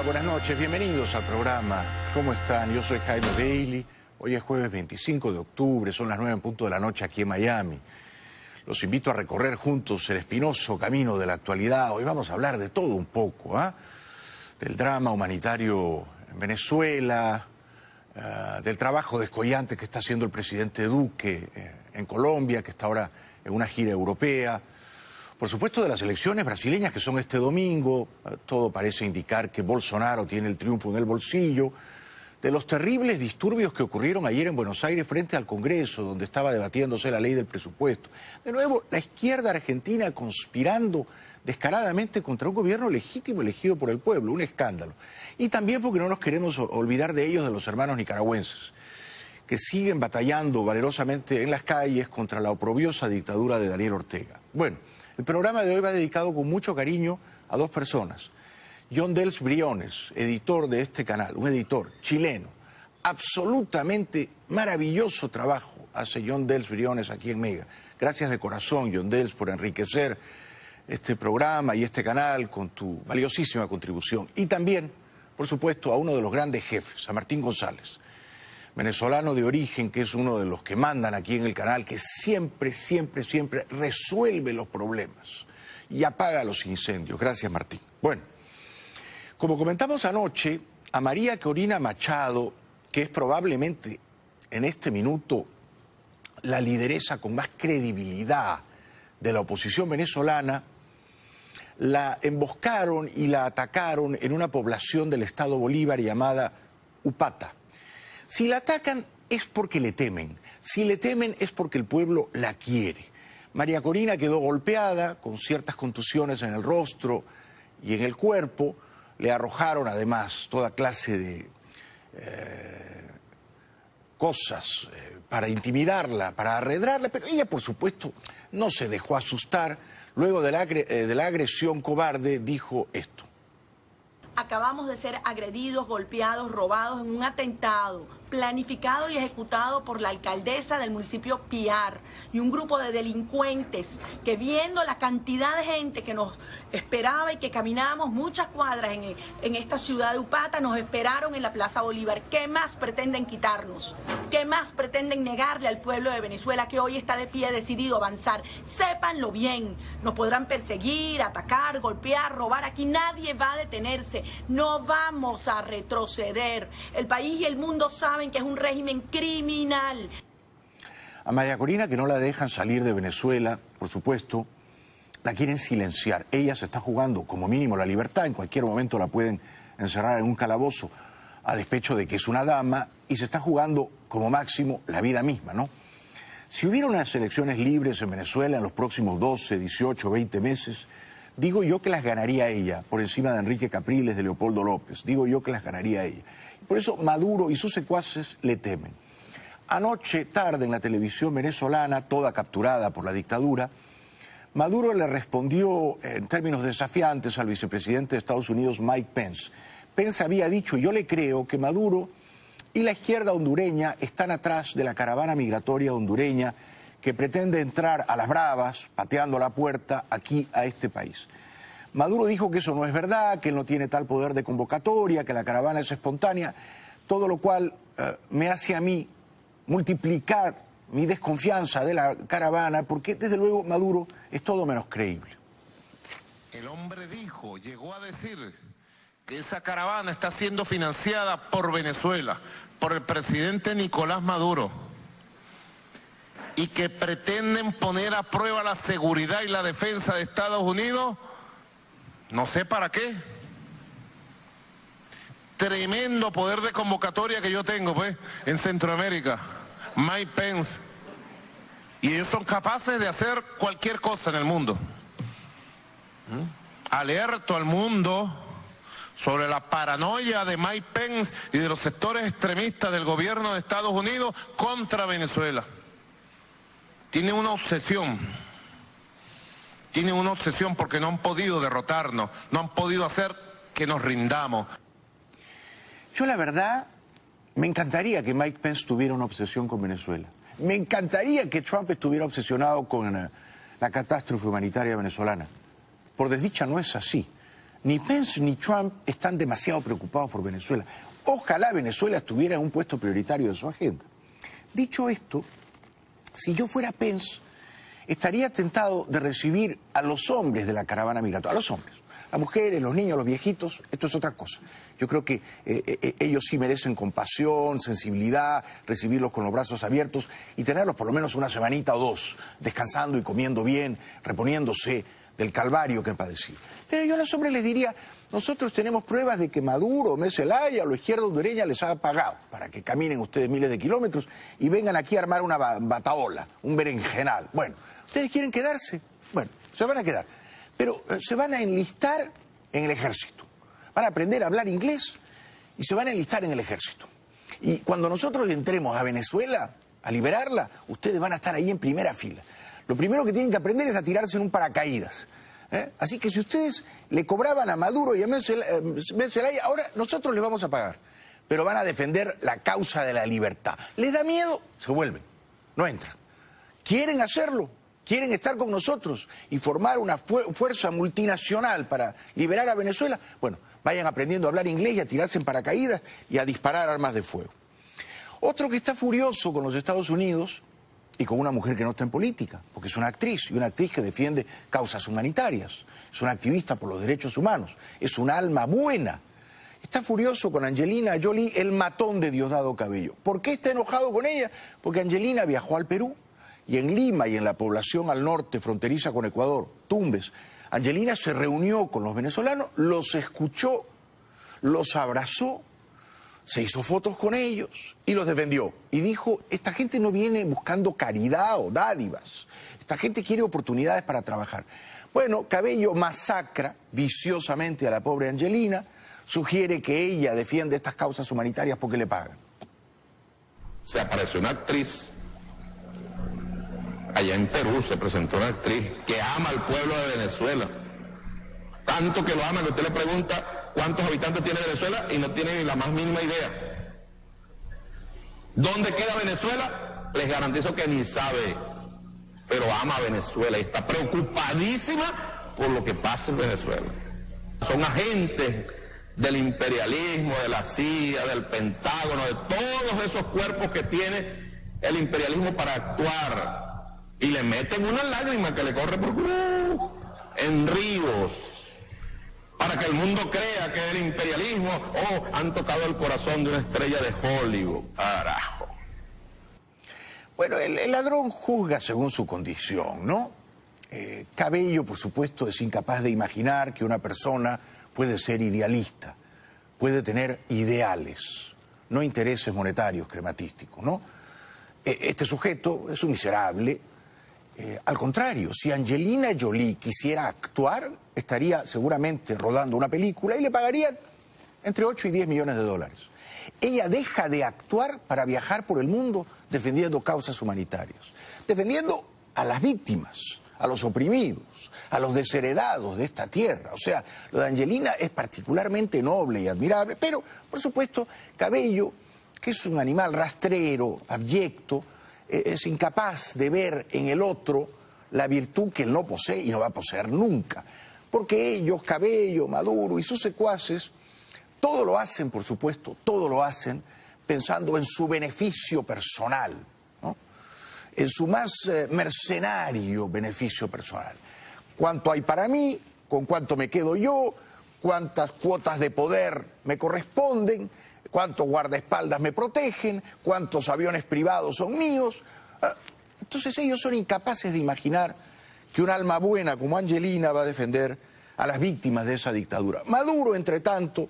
buenas noches, bienvenidos al programa. ¿Cómo están? Yo soy Jaime Bailey. Hoy es jueves 25 de octubre, son las 9 en punto de la noche aquí en Miami. Los invito a recorrer juntos el espinoso camino de la actualidad. Hoy vamos a hablar de todo un poco, del drama humanitario en Venezuela, del trabajo descollante que está haciendo el presidente Duque en Colombia, que está ahora en una gira europea. Por supuesto, de las elecciones brasileñas que son este domingo. Todo parece indicar que Bolsonaro tiene el triunfo en el bolsillo. De los terribles disturbios que ocurrieron ayer en Buenos Aires frente al Congreso, donde estaba debatiéndose la ley del presupuesto. De nuevo, la izquierda argentina conspirando descaradamente contra un gobierno legítimo elegido por el pueblo, un escándalo. Y también porque no nos queremos olvidar de ellos, de los hermanos nicaragüenses, que siguen batallando valerosamente en las calles contra la oprobiosa dictadura de Daniel Ortega. Bueno, el programa de hoy va dedicado con mucho cariño a dos personas. Yondels Briones, editor de este canal, un editor chileno. Absolutamente maravilloso trabajo hace Yondels Briones aquí en Mega. Gracias de corazón, Yondels, por enriquecer este programa y este canal con tu valiosísima contribución. Y también, por supuesto, a uno de los grandes jefes, a Martín González, venezolano de origen, que es uno de los que mandan aquí en el canal, que siempre resuelve los problemas y apaga los incendios. Gracias, Martín. Bueno, como comentamos anoche, a María Corina Machado, que es probablemente en este minuto la lideresa con más credibilidad de la oposición venezolana, la emboscaron y la atacaron en una población del estado Bolívar llamada Upata. Si la atacan es porque le temen, si le temen es porque el pueblo la quiere. María Corina quedó golpeada con ciertas contusiones en el rostro y en el cuerpo. Le arrojaron además toda clase de cosas para intimidarla, para arredrarla, pero ella por supuesto no se dejó asustar. Luego de la agresión cobarde dijo esto. Acabamos de ser agredidos, golpeados, robados en un atentado planificado y ejecutado por la alcaldesa del municipio Piar y un grupo de delincuentes que, viendo la cantidad de gente que nos esperaba y que caminábamos muchas cuadras en esta ciudad de Upata, nos esperaron en la Plaza Bolívar. ¿Qué más pretenden quitarnos? ¿Qué más pretenden negarle al pueblo de Venezuela que hoy está de pie decidido a avanzar? Sépanlo bien, nos podrán perseguir, atacar, golpear, robar. Aquí nadie va a detenerse, no vamos a retroceder. El país y el mundo saben que es un régimen criminal. A María Corina, que no la dejan salir de Venezuela, por supuesto, la quieren silenciar. Ella se está jugando como mínimo la libertad, en cualquier momento la pueden encerrar en un calabozo a despecho de que es una dama, y se está jugando como máximo la vida misma, ¿no? Si hubiera unas elecciones libres en Venezuela en los próximos 12, 18, 20 meses, digo yo que las ganaría ella, por encima de Enrique Capriles, de Leopoldo López. Digo yo que las ganaría ella. Por eso Maduro y sus secuaces le temen. Anoche, tarde, en la televisión venezolana, toda capturada por la dictadura, Maduro le respondió en términos desafiantes al vicepresidente de Estados Unidos, Mike Pence. Pence había dicho, y yo le creo, que Maduro y la izquierda hondureña están atrás de la caravana migratoria hondureña que pretende entrar a las bravas, pateando la puerta aquí a este país. Maduro dijo que eso no es verdad, que él no tiene tal poder de convocatoria, que la caravana es espontánea, todo lo cual me hace a mí multiplicar mi desconfianza de la caravana, porque desde luego Maduro es todo menos creíble. El hombre llegó a decir que esa caravana está siendo financiada por Venezuela, por el presidente Nicolás Maduro, y que pretenden poner a prueba la seguridad y la defensa de Estados Unidos. No sé para qué. Tremendo poder de convocatoria que yo tengo, pues, en Centroamérica. Mike Pence. Y ellos son capaces de hacer cualquier cosa en el mundo. Alerto al mundo sobre la paranoia de Mike Pence y de los sectores extremistas del gobierno de Estados Unidos contra Venezuela. Tienen una obsesión. Tienen una obsesión porque no han podido derrotarnos, no han podido hacer que nos rindamos. Yo la verdad, me encantaría que Mike Pence tuviera una obsesión con Venezuela. Me encantaría que Trump estuviera obsesionado con la catástrofe humanitaria venezolana. Por desdicha no es así. ni Pence ni Trump están demasiado preocupados por Venezuela. Ojalá Venezuela estuviera en un puesto prioritario de su agenda. Dicho esto, si yo fuera Pence, estaría tentado de recibir a los hombres de la caravana migratoria, a los hombres. Las mujeres, los niños, los viejitos, esto es otra cosa. Yo creo que ellos sí merecen compasión, sensibilidad, recibirlos con los brazos abiertos y tenerlos por lo menos una semanita o dos, descansando y comiendo bien, reponiéndose del calvario que han padecido. Pero yo a los hombres les diría, nosotros tenemos pruebas de que Maduro, Zelaya o la izquierda hondureña les ha pagado para que caminen ustedes miles de kilómetros y vengan aquí a armar una bataola, un berenjenal. Bueno, ¿ustedes quieren quedarse? Bueno, se van a quedar. Pero se van a enlistar en el ejército. Van a aprender a hablar inglés y se van a enlistar en el ejército. Y cuando nosotros entremos a Venezuela, a liberarla, ustedes van a estar ahí en primera fila. Lo primero que tienen que aprender es a tirarse en un paracaídas. Así que si ustedes le cobraban a Maduro y a Zelaya, ahora nosotros les vamos a pagar. Pero van a defender la causa de la libertad. ¿Les da miedo? Se vuelven. No entran. ¿Quieren hacerlo? ¿Quieren estar con nosotros y formar una fuerza multinacional para liberar a Venezuela? Bueno, vayan aprendiendo a hablar inglés y a tirarse en paracaídas y a disparar armas de fuego. Otro que está furioso con los Estados Unidos y con una mujer que no está en política, porque es una actriz, y una actriz que defiende causas humanitarias, es una activista por los derechos humanos, es un alma buena. Está furioso con Angelina Jolie, el matón de Diosdado Cabello. ¿Por qué está enojado con ella? Porque Angelina viajó al Perú. Y en Lima y en la población al norte, fronteriza con Ecuador, Tumbes, Angelina se reunió con los venezolanos, los escuchó, los abrazó, se hizo fotos con ellos y los defendió. Y dijo, esta gente no viene buscando caridad o dádivas, esta gente quiere oportunidades para trabajar. Bueno, Cabello masacra viciosamente a la pobre Angelina, sugiere que ella defiende estas causas humanitarias porque le pagan. Se apareció una actriz. Allá en Perú se presentó una actriz que ama al pueblo de Venezuela. Tanto que lo ama que usted le pregunta cuántos habitantes tiene Venezuela y no tiene ni la más mínima idea. ¿Dónde queda Venezuela? Les garantizo que ni sabe, pero ama a Venezuela y está preocupadísima por lo que pasa en Venezuela. Son agentes del imperialismo, de la CIA, del Pentágono, de todos esos cuerpos que tiene el imperialismo para actuar. Y le meten una lágrima que le corre por en ríos para que el mundo crea que el imperialismo han tocado el corazón de una estrella de Hollywood. Carajo. Bueno, el ladrón juzga según su condición, ¿no? Cabello, por supuesto, es incapaz de imaginar que una persona puede ser idealista, puede tener ideales, no intereses monetarios, crematísticos, ¿no? Este sujeto es un miserable. Al contrario, si Angelina Jolie quisiera actuar, estaría seguramente rodando una película y le pagarían entre 8 y 10 millones de dólares. Ella deja de actuar para viajar por el mundo defendiendo causas humanitarias, defendiendo a las víctimas, a los oprimidos, a los desheredados de esta tierra. O sea, lo de Angelina es particularmente noble y admirable, pero, por supuesto, Cabello, que es un animal rastrero, abyecto, es incapaz de ver en el otro la virtud que él no posee y no va a poseer nunca. Porque ellos, Cabello, Maduro y sus secuaces, todo lo hacen, por supuesto, todo lo hacen pensando en su beneficio personal, ¿no? En su más mercenario beneficio personal. ¿Cuánto hay para mí? ¿Con cuánto me quedo yo? ¿Cuántas cuotas de poder me corresponden? ¿Cuántos guardaespaldas me protegen? ¿Cuántos aviones privados son míos? Entonces ellos son incapaces de imaginar que un alma buena como Angelina va a defender a las víctimas de esa dictadura. Maduro, entre tanto,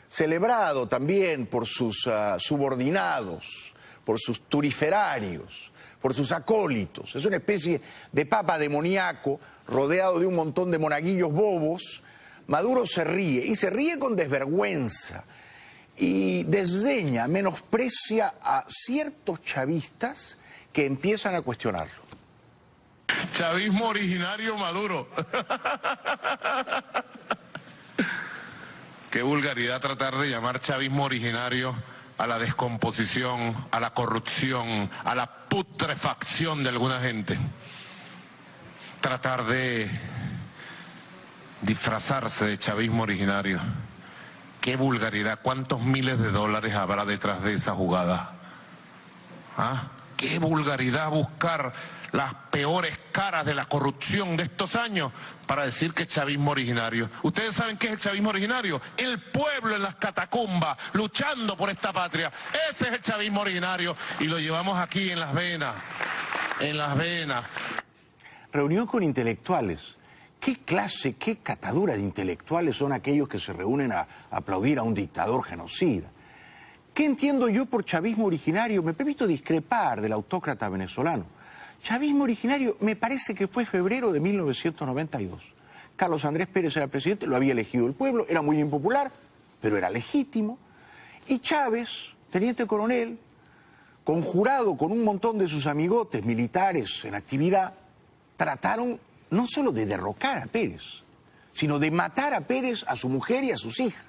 celebrado también por sus subordinados, por sus turiferarios, por sus acólitos. Es una especie de papa demoníaco rodeado de un montón de monaguillos bobos. Maduro se ríe, y se ríe con desvergüenza. Y desdeña, menosprecia a ciertos chavistas que empiezan a cuestionarlo. Chavismo originario Maduro. Qué vulgaridad tratar de llamar chavismo originario a la descomposición, a la corrupción, a la putrefacción de alguna gente. Tratar de disfrazarse de chavismo originario. Qué vulgaridad, ¿cuántos miles de dólares habrá detrás de esa jugada? ¿Ah? Qué vulgaridad buscar las peores caras de la corrupción de estos años para decir que es chavismo originario. ¿Ustedes saben qué es el chavismo originario? El pueblo en las catacumbas, luchando por esta patria. Ese es el chavismo originario y lo llevamos aquí en las venas, en las venas. Reunión con intelectuales. ¿Qué clase, qué catadura de intelectuales son aquellos que se reúnen a aplaudir a un dictador genocida? ¿Qué entiendo yo por chavismo originario? Me permito discrepar del autócrata venezolano. Chavismo originario me parece que fue febrero de 1992. Carlos Andrés Pérez era presidente, lo había elegido el pueblo, era muy impopular, pero era legítimo. Y Chávez, teniente coronel, conjurado con un montón de sus amigotes militares en actividad, trataron no solo de derrocar a Pérez, sino de matar a Pérez, a su mujer y a sus hijas.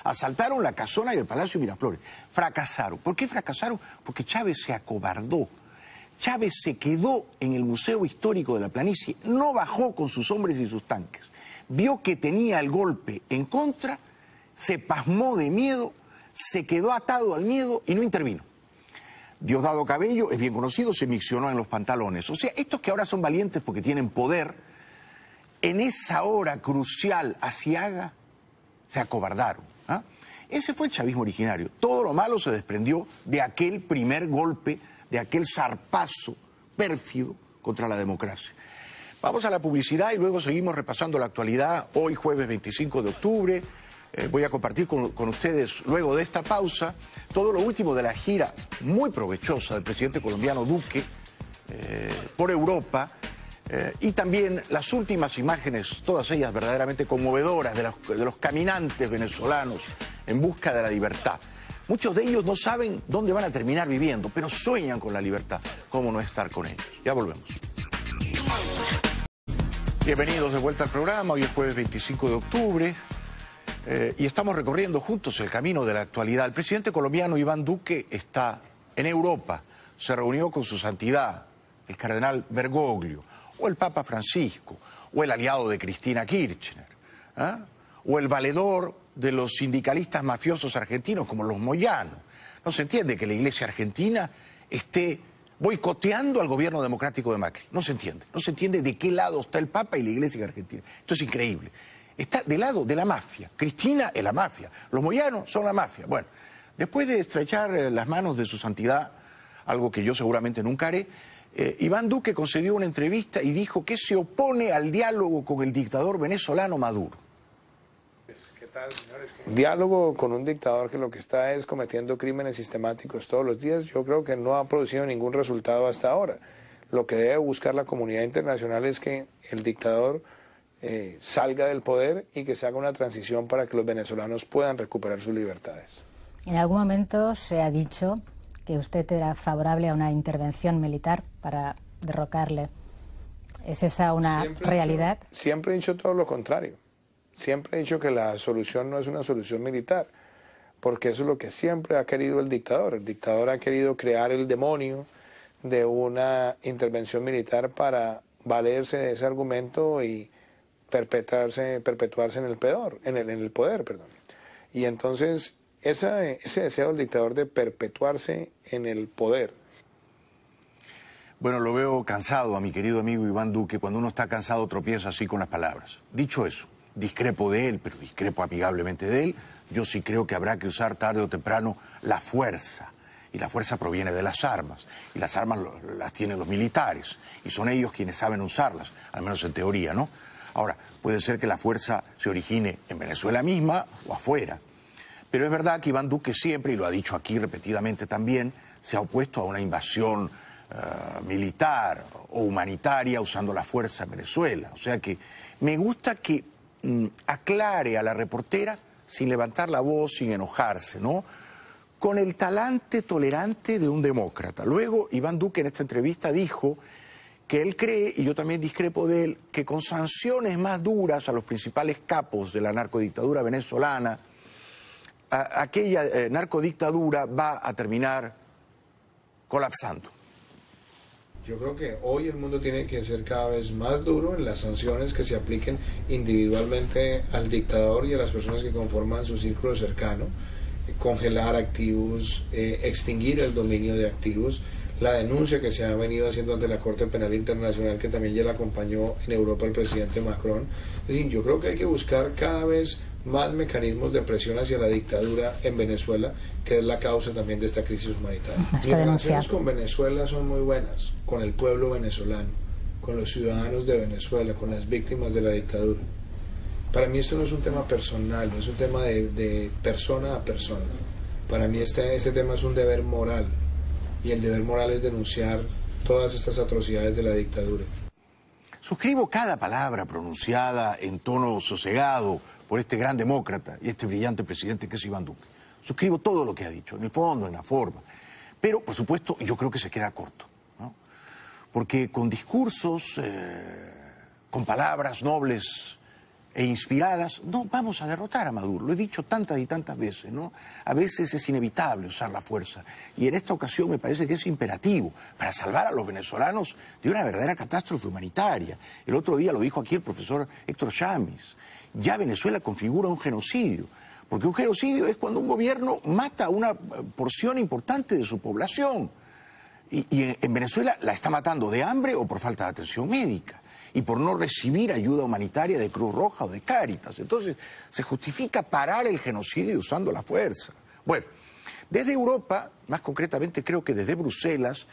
Asaltaron la casona y el Palacio de Miraflores. Fracasaron. ¿Por qué fracasaron? Porque Chávez se acobardó. Chávez se quedó en el Museo Histórico de la Planicie, no bajó con sus hombres y sus tanques. Vio que tenía el golpe en contra, se pasmó de miedo, se quedó atado al miedo y no intervino. Diosdado Cabello, es bien conocido, se miccionó en los pantalones. O sea, estos que ahora son valientes porque tienen poder, en esa hora crucial aciaga, se acobardaron. ¿Ah? Ese fue el chavismo originario. Todo lo malo se desprendió de aquel primer golpe, de aquel zarpazo pérfido contra la democracia. Vamos a la publicidad y luego seguimos repasando la actualidad. Hoy, jueves 25 de octubre, voy a compartir con ustedes, luego de esta pausa, todo lo último de la gira muy provechosa del presidente colombiano Duque por Europa, y también las últimas imágenes, todas ellas verdaderamente conmovedoras, de los caminantes venezolanos en busca de la libertad. Muchos de ellos no saben dónde van a terminar viviendo, pero sueñan con la libertad. ¿Cómo no estar con ellos? Ya volvemos. Bienvenidos de vuelta al programa. Hoy es jueves 25 de octubre y estamos recorriendo juntos el camino de la actualidad. El presidente colombiano Iván Duque está en Europa. Se reunió con su santidad, el cardenal Bergoglio, o el Papa Francisco, o el aliado de Cristina Kirchner, ¿ah? O el valedor de los sindicalistas mafiosos argentinos como los Moyano. No se entiende que la Iglesia argentina esté boicoteando al gobierno democrático de Macri. No se entiende. No se entiende de qué lado está el Papa y la Iglesia argentina. Esto es increíble. Está del lado de la mafia. Cristina es la mafia. Los Moyano son la mafia. Bueno, después de estrechar las manos de su santidad, algo que yo seguramente nunca haré, Iván Duque concedió una entrevista y dijo que se opone al diálogo con el dictador venezolano Maduro. ¿Qué tal, señores? Diálogo con un dictador que lo que está es cometiendo crímenes sistemáticos todos los días, yo creo que no ha producido ningún resultado hasta ahora. Lo que debe buscar la comunidad internacional es que el dictador salga del poder y que se haga una transición para que los venezolanos puedan recuperar sus libertades. En algún momento se ha dicho que usted era favorable a una intervención militar para derrocarle. ¿Es esa una realidad? Siempre he dicho todo lo contrario. Siempre he dicho que la solución no es una solución militar, porque eso es lo que siempre ha querido el dictador. El dictador ha querido crear el demonio de una intervención militar para valerse de ese argumento y perpetuarse en el poder. Y entonces ese deseo del dictador de perpetuarse en el poder. Bueno, lo veo cansado a mi querido amigo Iván Duque. Cuando uno está cansado tropieza así con las palabras. Dicho eso, discrepo de él, pero discrepo amigablemente de él. Yo sí creo que habrá que usar tarde o temprano la fuerza. Y la fuerza proviene de las armas. Y las armas las tienen los militares. Y son ellos quienes saben usarlas, al menos en teoría, ¿no? Ahora, puede ser que la fuerza se origine en Venezuela misma o afuera. Pero es verdad que Iván Duque siempre, y lo ha dicho aquí repetidamente también, se ha opuesto a una invasión militar o humanitaria usando la fuerza en Venezuela. O sea que me gusta que aclare a la reportera sin levantar la voz, sin enojarse, ¿no? Con el talante tolerante de un demócrata. Luego, Iván Duque en esta entrevista dijo que él cree, y yo también discrepo de él, que con sanciones más duras a los principales capos de la narcodictadura venezolana, aquella narcodictadura va a terminar colapsando. Yo creo que hoy el mundo tiene que ser cada vez más duro en las sanciones que se apliquen individualmente al dictador y a las personas que conforman su círculo cercano, congelar activos, extinguir el dominio de activos, la denuncia que se ha venido haciendo ante la Corte Penal Internacional, que también ya la acompañó en Europa el presidente Macron. Es decir, yo creo que hay que buscar cada vez más mecanismos de presión hacia la dictadura en Venezuela, que es la causa también de esta crisis humanitaria. Mis relaciones con Venezuela son muy buenas, con el pueblo venezolano, con los ciudadanos de Venezuela, con las víctimas de la dictadura. Para mí esto no es un tema personal, no es un tema de persona a persona. Para mí este tema es un deber moral, y el deber moral es denunciar todas estas atrocidades de la dictadura. Suscribo cada palabra pronunciada en tono sosegado por este gran demócrata y este brillante presidente que es Iván Duque. Suscribo todo lo que ha dicho, en el fondo, en la forma. Pero, por supuesto, yo creo que se queda corto, ¿no? Porque con discursos, con palabras nobles e inspiradas, no vamos a derrotar a Maduro. Lo he dicho tantas y tantas veces, ¿no? A veces es inevitable usar la fuerza. Y en esta ocasión me parece que es imperativo para salvar a los venezolanos de una verdadera catástrofe humanitaria. El otro día lo dijo aquí el profesor Héctor Chamis. Ya Venezuela configura un genocidio. Porque un genocidio es cuando un gobierno mata a una porción importante de su población. Y en Venezuela la está matando de hambre o por falta de atención médica. Y por no recibir ayuda humanitaria de Cruz Roja o de Cáritas. Entonces, se justifica parar el genocidio usando la fuerza. Bueno, desde Europa, más concretamente creo que desde Bruselas,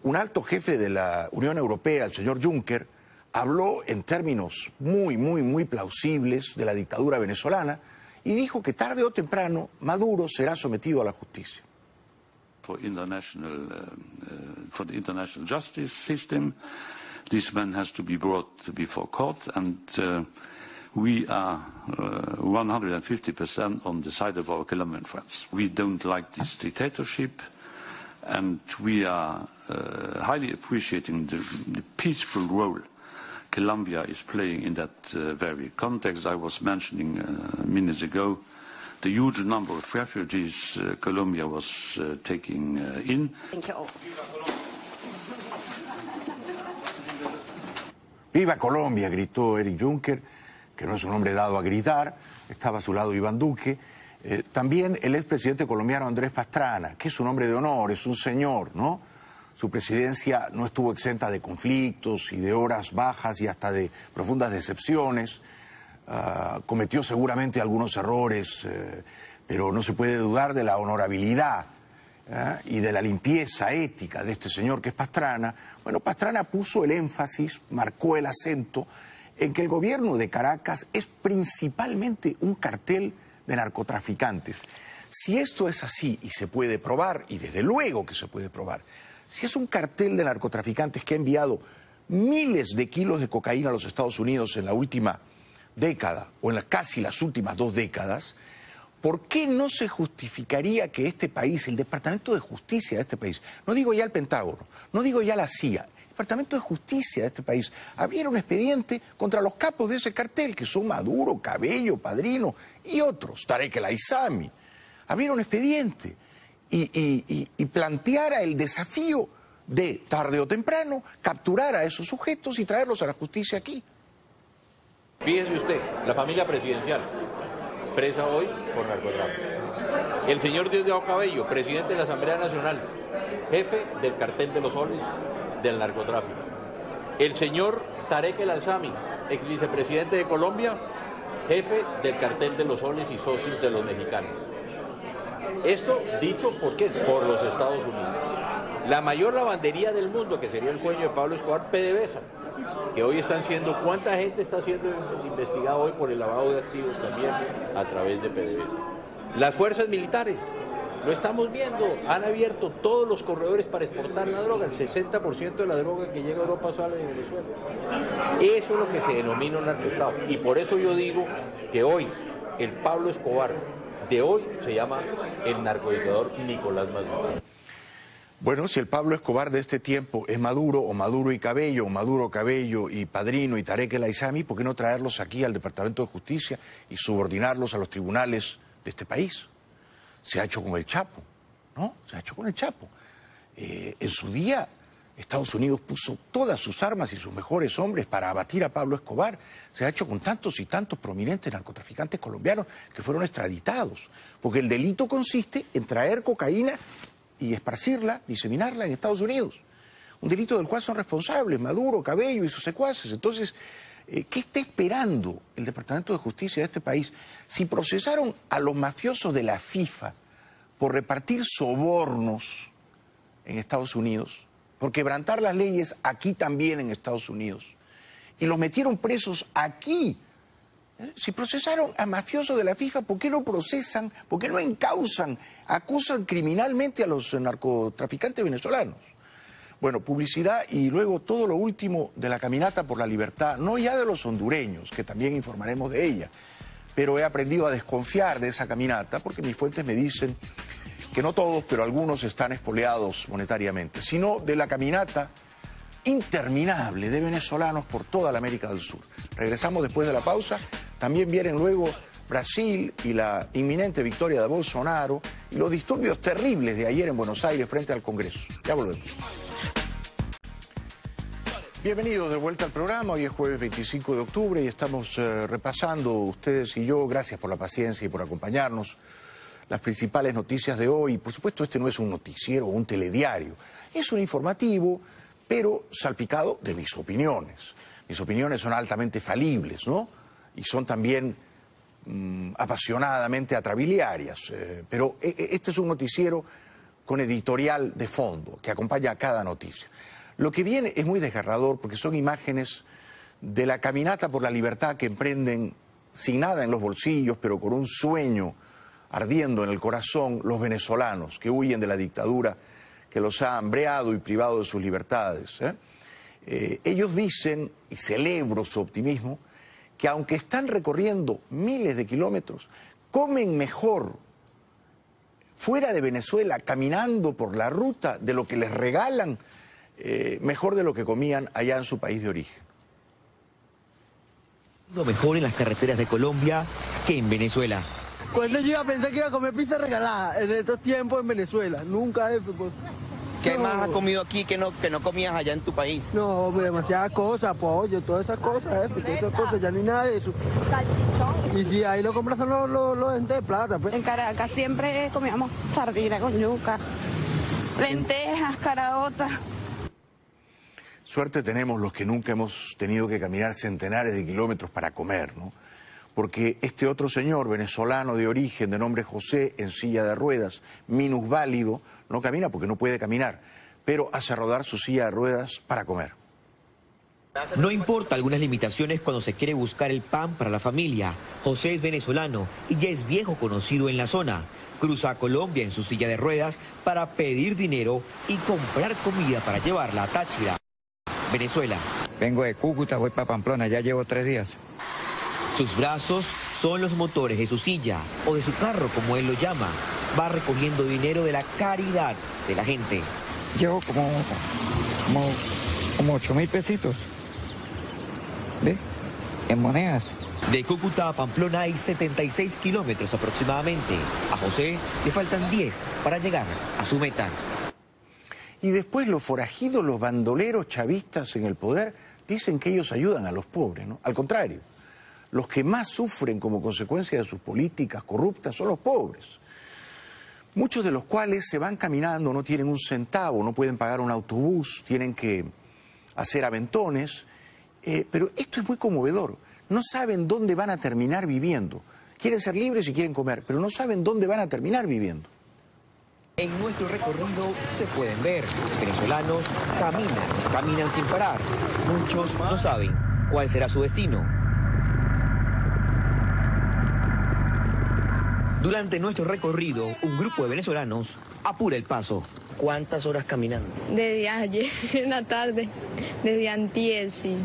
un alto jefe de la Unión Europea, el señor Juncker, habló en términos muy plausibles de la dictadura venezolana y dijo que tarde o temprano Maduro será sometido a la justicia. For the international justice system, this man has to be brought before court, and we are 150% on the side of our Colombian friends. We don't like this dictatorship, and we are highly appreciating the peaceful role Colombia is playing in that very context. I was mentioning minutes ago the huge number of refugees Colombia was taking in. Thank you. ¡Viva Colombia!, gritó Eric Juncker, que no es un hombre dado a gritar. Estaba a su lado Iván Duque. También el expresidente colombiano Andrés Pastrana, que es un hombre de honor, es un señor, ¿no? Su presidencia no estuvo exenta de conflictos y de horas bajas y hasta de profundas decepciones. Cometió seguramente algunos errores, pero no se puede dudar de la honorabilidad y de la limpieza ética de este señor que es Pastrana. Bueno, Pastrana puso el énfasis, marcó el acento en que el gobierno de Caracas es principalmente un cartel de narcotraficantes. Si esto es así y se puede probar, y desde luego que se puede probar, si es un cartel de narcotraficantes que ha enviado miles de kilos de cocaína a los Estados Unidos en la última década, o en casi las últimas 2 décadas, ¿por qué no se justificaría que este país, el Departamento de Justicia de este país, no digo ya el Pentágono, no digo ya la CIA, el Departamento de Justicia de este país, abriera un expediente contra los capos de ese cartel, que son Maduro, Cabello, Padrino y otros, Tarek El Aissami, abriera un expediente y planteara el desafío de, tarde o temprano, capturar a esos sujetos y traerlos a la justicia aquí? Fíjese usted, la familia presidencial, presa hoy por narcotráfico. El señor Diosdado Cabello, presidente de la Asamblea Nacional, jefe del cartel de los soles del narcotráfico. El señor Tarek El Aissami, ex vicepresidente de Colombia, jefe del cartel de los soles y socios de los mexicanos. Esto dicho, ¿por qué? Por los Estados Unidos. La mayor lavandería del mundo, que sería el sueño de Pablo Escobar, PDVSA, que hoy están siendo, ¿cuánta gente está siendo investigada hoy por el lavado de activos también a través de PDVSA? Las fuerzas militares, lo estamos viendo, han abierto todos los corredores para exportar la droga, el 60% de la droga que llega a Europa sale de Venezuela. Eso es lo que se denomina un narcoestado, y por eso yo digo que hoy el Pablo Escobar de hoy se llama el narcodictador Nicolás Maduro. Bueno, si el Pablo Escobar de este tiempo es Maduro, o Maduro y Cabello, o Maduro, Cabello y Padrino y Tarek El Aissami, ¿por qué no traerlos aquí al Departamento de Justicia y subordinarlos a los tribunales de este país? Se ha hecho con el Chapo, ¿no? Se ha hecho con el Chapo. En su día, Estados Unidos puso todas sus armas y sus mejores hombres para abatir a Pablo Escobar. Se ha hecho con tantos y tantos prominentes narcotraficantes colombianos que fueron extraditados. Porque el delito consiste en traer cocaína y esparcirla, diseminarla en Estados Unidos. Un delito del cual son responsables Maduro, Cabello y sus secuaces. Entonces, ¿qué está esperando el Departamento de Justicia de este país? Si procesaron a los mafiosos de la FIFA por repartir sobornos en Estados Unidos, por quebrantar las leyes aquí también en Estados Unidos, y los metieron presos aquí. Si procesaron a mafiosos de la FIFA, ¿por qué no procesan, por qué no encausan, acusan criminalmente a los narcotraficantes venezolanos? Bueno, publicidad y luego todo lo último de la caminata por la libertad, no ya de los hondureños, que también informaremos de ella, pero he aprendido a desconfiar de esa caminata porque mis fuentes me dicen que no todos, pero algunos están espoleados monetariamente, sino de la caminata interminable de venezolanos por toda la América del Sur. Regresamos después de la pausa, también vienen luego Brasil y la inminente victoria de Bolsonaro y los disturbios terribles de ayer en Buenos Aires frente al Congreso. Ya volvemos. Bienvenidos de vuelta al programa, hoy es jueves 25 de octubre y estamos repasando ustedes y yo, gracias por la paciencia y por acompañarnos, las principales noticias de hoy. Por supuesto, este no es un noticiero o un telediario, es un informativo, pero salpicado de mis opiniones. Mis opiniones son altamente falibles, ¿no? Y son también apasionadamente atrabiliarias, pero este es un noticiero con editorial de fondo que acompaña a cada noticia. Lo que viene es muy desgarrador porque son imágenes de la caminata por la libertad que emprenden sin nada en los bolsillos, pero con un sueño ardiendo en el corazón, los venezolanos que huyen de la dictadura que los ha hambreado y privado de sus libertades. Ellos dicen, y celebro su optimismo, que aunque están recorriendo miles de kilómetros, comen mejor fuera de Venezuela, caminando por la ruta de lo que les regalan, mejor de lo que comían allá en su país de origen. Lo mejor en las carreteras de Colombia que en Venezuela. Cuando yo iba a pensar que iba a comer pizza regalada en estos tiempos en Venezuela, nunca eso. Pues. ¿Qué más has comido aquí que no comías allá en tu país? No, demasiadas cosas, pollo, todas esas cosas, todas esas cosas, ya no hay nada de eso. Salchichón. Y si ahí lo compras son los entes de plata. Pues. En Caracas siempre comíamos sardina con yuca, lentejas, caraotas. Suerte tenemos los que nunca hemos tenido que caminar centenares de kilómetros para comer, ¿no? Porque este otro señor venezolano de origen, de nombre José, en silla de ruedas, minusválido, no camina porque no puede caminar, pero hace rodar su silla de ruedas para comer. No importa algunas limitaciones cuando se quiere buscar el pan para la familia. José es venezolano y ya es viejo conocido en la zona. Cruza a Colombia en su silla de ruedas para pedir dinero y comprar comida para llevarla a Táchira, Venezuela. Vengo de Cúcuta, voy para Pamplona, ya llevo 3 días. Sus brazos son los motores de su silla, o de su carro, como él lo llama. Va recogiendo dinero de la caridad de la gente. Llevo como 8.000 pesitos. ¿Ve? En monedas. De Cúcuta a Pamplona hay 76 kilómetros aproximadamente. A José le faltan 10 para llegar a su meta. Y después los forajidos, los bandoleros chavistas en el poder, dicen que ellos ayudan a los pobres, ¿no? Al contrario. Los que más sufren como consecuencia de sus políticas corruptas son los pobres. Muchos de los cuales se van caminando, no tienen un centavo, no pueden pagar un autobús, tienen que hacer aventones. Pero esto es muy conmovedor. No saben dónde van a terminar viviendo. Quieren ser libres y quieren comer, pero no saben dónde van a terminar viviendo. En nuestro recorrido se pueden ver. Venezolanos caminan sin parar. Muchos no saben cuál será su destino. Durante nuestro recorrido, un grupo de venezolanos apura el paso. ¿Cuántas horas caminando? Desde ayer en la tarde, desde antier, sí.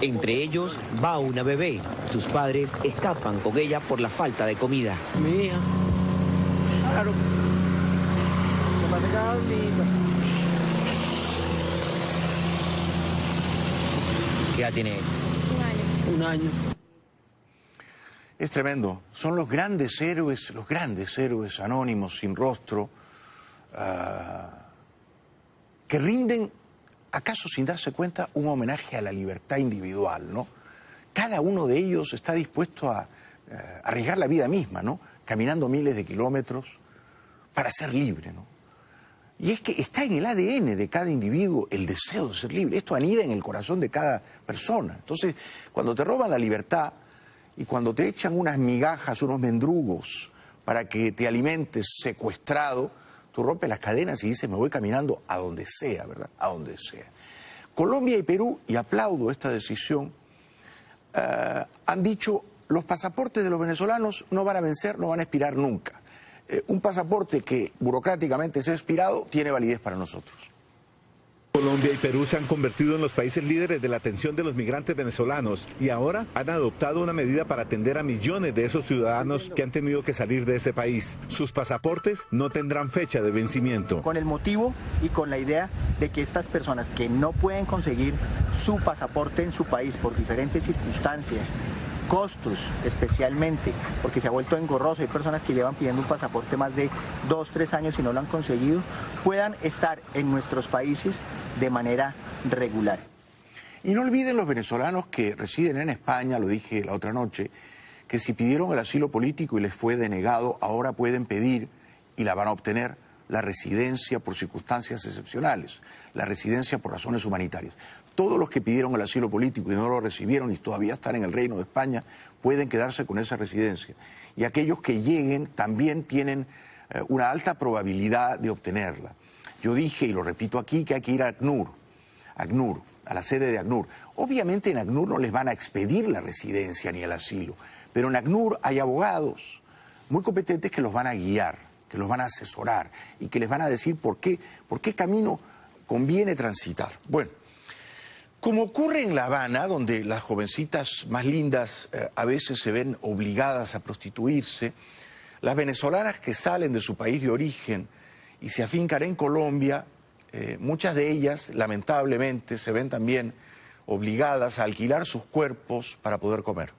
Entre ellos va una bebé. Sus padres escapan con ella por la falta de comida. Mi hija. Claro. Me parece que era bonita. ¿Qué edad tiene? 1 año. 1 año. Es tremendo. Son los grandes héroes anónimos, sin rostro, que rinden acaso sin darse cuenta, un homenaje a la libertad individual, ¿no? Cada uno de ellos está dispuesto a arriesgar la vida misma, ¿no? Caminando miles de kilómetros para ser libre, ¿no? Y es que está en el ADN de cada individuo el deseo de ser libre. Esto anida en el corazón de cada persona. Entonces, cuando te roban la libertad y cuando te echan unas migajas, unos mendrugos para que te alimentes secuestrado, tú rompes las cadenas y dices, me voy caminando a donde sea, ¿verdad? A donde sea. Colombia y Perú, y aplaudo esta decisión, han dicho, los pasaportes de los venezolanos no van a vencer, no van a expirar nunca. Un pasaporte que burocráticamente se ha expirado tiene validez para nosotros. Colombia y Perú se han convertido en los países líderes de la atención de los migrantes venezolanos y ahora han adoptado una medida para atender a millones de esos ciudadanos que han tenido que salir de ese país. Sus pasaportes no tendrán fecha de vencimiento. Con el motivo y con la idea de que estas personas que no pueden conseguir su pasaporte en su país por diferentes circunstancias, costos especialmente, porque se ha vuelto engorroso, hay personas que llevan pidiendo un pasaporte más de 2, 3 años y no lo han conseguido, puedan estar en nuestros países de manera regular. Y no olviden los venezolanos que residen en España, lo dije la otra noche, que si pidieron el asilo político y les fue denegado, ahora pueden pedir, y la van a obtener, la residencia por circunstancias excepcionales, la residencia por razones humanitarias. Todos los que pidieron el asilo político y no lo recibieron y todavía están en el Reino de España pueden quedarse con esa residencia. Y aquellos que lleguen también tienen una alta probabilidad de obtenerla. Yo dije, y lo repito aquí, que hay que ir a ACNUR, a la sede de ACNUR. Obviamente en ACNUR no les van a expedir la residencia ni el asilo, pero en ACNUR hay abogados muy competentes que los van a guiar, que los van a asesorar y que les van a decir por qué camino conviene transitar. Bueno, como ocurre en La Habana, donde las jovencitas más lindas a veces se ven obligadas a prostituirse, las venezolanas que salen de su país de origen y se afincan en Colombia, muchas de ellas, lamentablemente, se ven también obligadas a alquilar sus cuerpos para poder comer.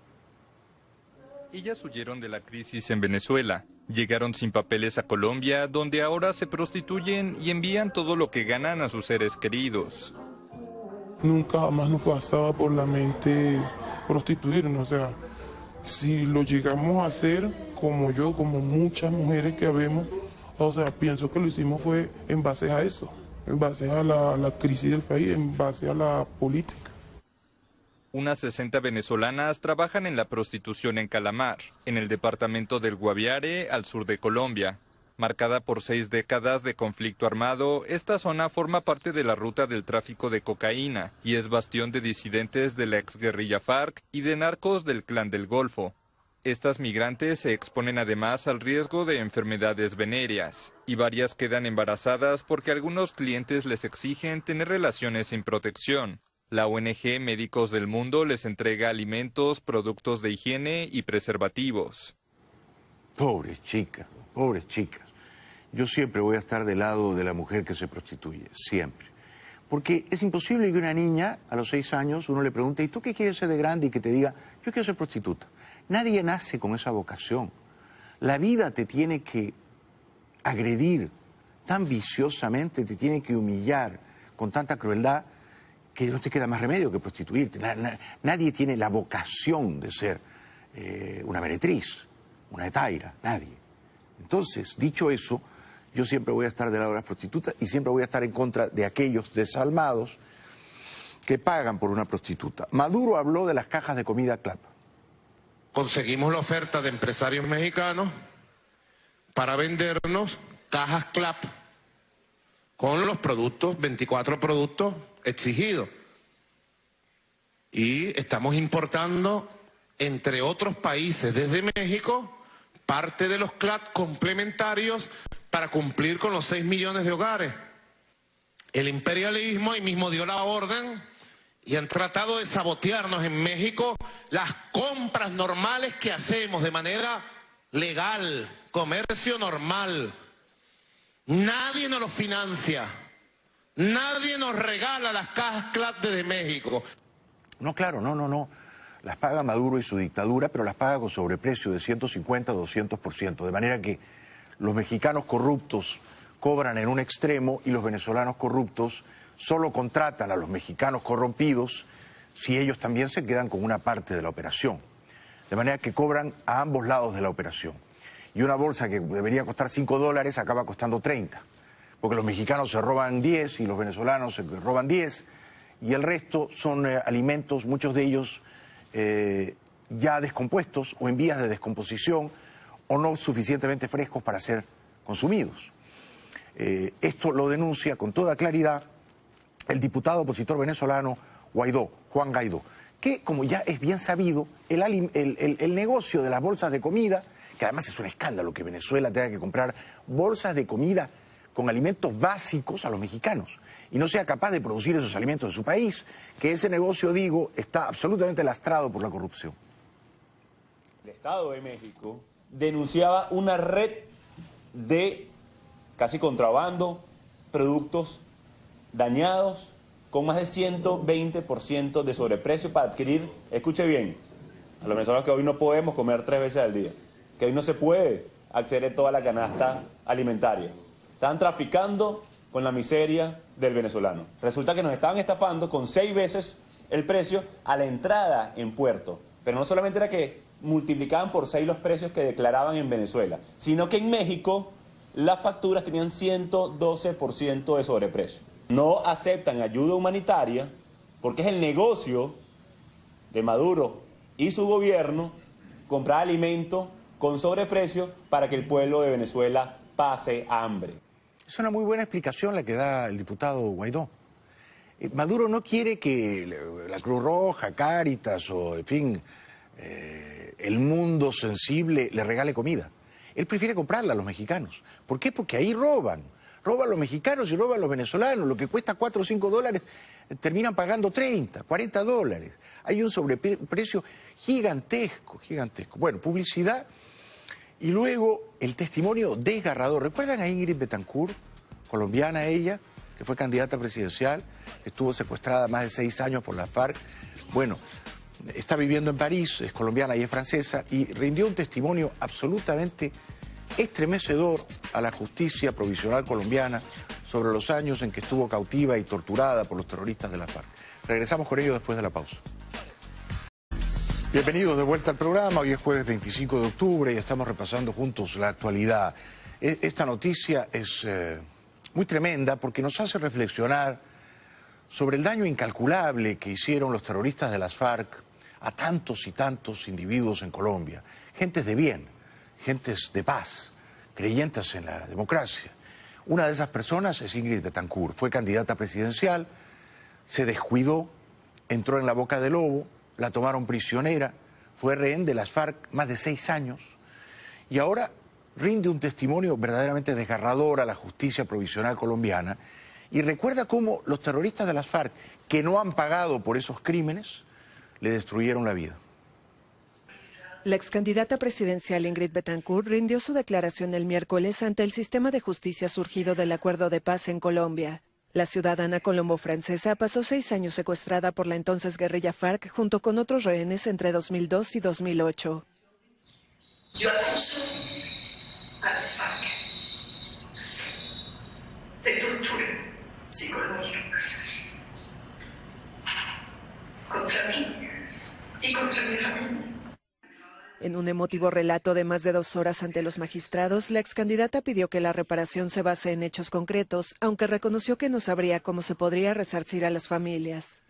Ellas huyeron de la crisis en Venezuela. Llegaron sin papeles a Colombia, donde ahora se prostituyen y envían todo lo que ganan a sus seres queridos. Nunca jamás nos pasaba por la mente prostituirnos, o sea, si lo llegamos a hacer, como yo, como muchas mujeres que vemos, o sea, pienso que lo hicimos fue en base a eso, en base a la crisis del país, en base a la política. Unas 60 venezolanas trabajan en la prostitución en Calamar, en el departamento del Guaviare, al sur de Colombia. Marcada por 6 décadas de conflicto armado, esta zona forma parte de la ruta del tráfico de cocaína y es bastión de disidentes de la exguerrilla FARC y de narcos del Clan del Golfo. Estas migrantes se exponen además al riesgo de enfermedades venéreas y varias quedan embarazadas porque algunos clientes les exigen tener relaciones sin protección. La ONG Médicos del Mundo les entrega alimentos, productos de higiene y preservativos. Pobres chicas, pobres chicas. Yo siempre voy a estar del lado de la mujer que se prostituye, siempre. Porque es imposible que una niña a los 6 años uno le pregunte, ¿y tú qué quieres ser de grande? Y que te diga, yo quiero ser prostituta. Nadie nace con esa vocación. La vida te tiene que agredir tan viciosamente, te tiene que humillar con tanta crueldad que no te queda más remedio que prostituirte. Nadie tiene la vocación de ser una meretriz, una hetaira, nadie. Entonces, dicho eso, yo siempre voy a estar del lado de las prostitutas y siempre voy a estar en contra de aquellos desalmados que pagan por una prostituta. Maduro habló de las cajas de comida CLAP. Conseguimos la oferta de empresarios mexicanos para vendernos cajas CLAP con los productos, 24 productos exigidos. Y estamos importando, entre otros países, desde México, parte de los CLAP complementarios para cumplir con los 6 millones de hogares. El imperialismo ahí mismo dio la orden y han tratado de sabotearnos en México las compras normales que hacemos de manera legal, comercio normal. Nadie nos lo financia, nadie nos regala las cajas CLAP desde México. No, claro, no. Las paga Maduro y su dictadura, pero las paga con sobreprecio de 150 a 200%. De manera que los mexicanos corruptos cobran en un extremo y los venezolanos corruptos solo contratan a los mexicanos corrompidos si ellos también se quedan con una parte de la operación. De manera que cobran a ambos lados de la operación. Y una bolsa que debería costar $5 acaba costando 30. Porque los mexicanos se roban 10 y los venezolanos se roban 10. Y el resto son alimentos, muchos de ellos ya descompuestos o en vías de descomposición o no suficientemente frescos para ser consumidos. Esto lo denuncia con toda claridad el diputado opositor venezolano Juan Guaidó, que, como ya es bien sabido, el negocio de las bolsas de comida, que además es un escándalo que Venezuela tenga que comprar bolsas de comida con alimentos básicos a los mexicanos y no sea capaz de producir esos alimentos en su país, que ese negocio, digo, está absolutamente lastrado por la corrupción. El Estado de México denunciaba una red de casi contrabando, productos dañados, con más de 120% de sobreprecio para adquirir, escuche bien, a los venezolanos que hoy no podemos comer 3 veces al día, que hoy no se puede acceder a toda la canasta alimentaria. Estaban traficando con la miseria del venezolano. Resulta que nos estaban estafando con 6 veces el precio a la entrada en puerto. Pero no solamente era que multiplicaban por 6 los precios que declaraban en Venezuela, sino que en México las facturas tenían 112% de sobreprecio. No aceptan ayuda humanitaria porque es el negocio de Maduro y su gobierno comprar alimento con sobreprecio para que el pueblo de Venezuela pase hambre. Es una muy buena explicación la que da el diputado Guaidó. Maduro no quiere que la Cruz Roja, Cáritas o, en fin, el mundo sensible le regale comida. Él prefiere comprarla a los mexicanos. ¿Por qué? Porque ahí roban. Roban los mexicanos y roban los venezolanos. Lo que cuesta $4 o $5 terminan pagando $30, $40. Hay un sobreprecio gigantesco, gigantesco. Bueno, publicidad y luego el testimonio desgarrador. ¿Recuerdan a Ingrid Betancourt, colombiana ella, que fue candidata presidencial, que estuvo secuestrada más de 6 años por la FARC? Bueno, está viviendo en París, es colombiana y es francesa, y rindió un testimonio absolutamente estremecedor a la justicia provisional colombiana sobre los años en que estuvo cautiva y torturada por los terroristas de la FARC. Regresamos con ello después de la pausa. Bienvenidos de vuelta al programa. Hoy es jueves 25 de octubre y estamos repasando juntos la actualidad. Esta noticia es muy tremenda porque nos hace reflexionar sobre el daño incalculable que hicieron los terroristas de las FARC a tantos y tantos individuos en Colombia. Gentes de bien, gentes de paz, creyentes en la democracia. Una de esas personas es Ingrid Betancourt. Fue candidata presidencial, se descuidó, entró en la boca del lobo, la tomaron prisionera, fue rehén de las FARC más de 6 años y ahora rinde un testimonio verdaderamente desgarrador a la justicia provisional colombiana y recuerda cómo los terroristas de las FARC, que no han pagado por esos crímenes, le destruyeron la vida. La excandidata presidencial Ingrid Betancourt rindió su declaración el miércoles ante el sistema de justicia surgido del acuerdo de paz en Colombia. La ciudadana colombo-francesa pasó 6 años secuestrada por la entonces guerrilla FARC junto con otros rehenes entre 2002 y 2008. Yo acuso a las FARC de tortura psicológica contra mí y contra mi familia. En un emotivo relato de más de 2 horas ante los magistrados, la excandidata pidió que la reparación se base en hechos concretos, aunque reconoció que no sabría cómo se podría resarcir a las familias.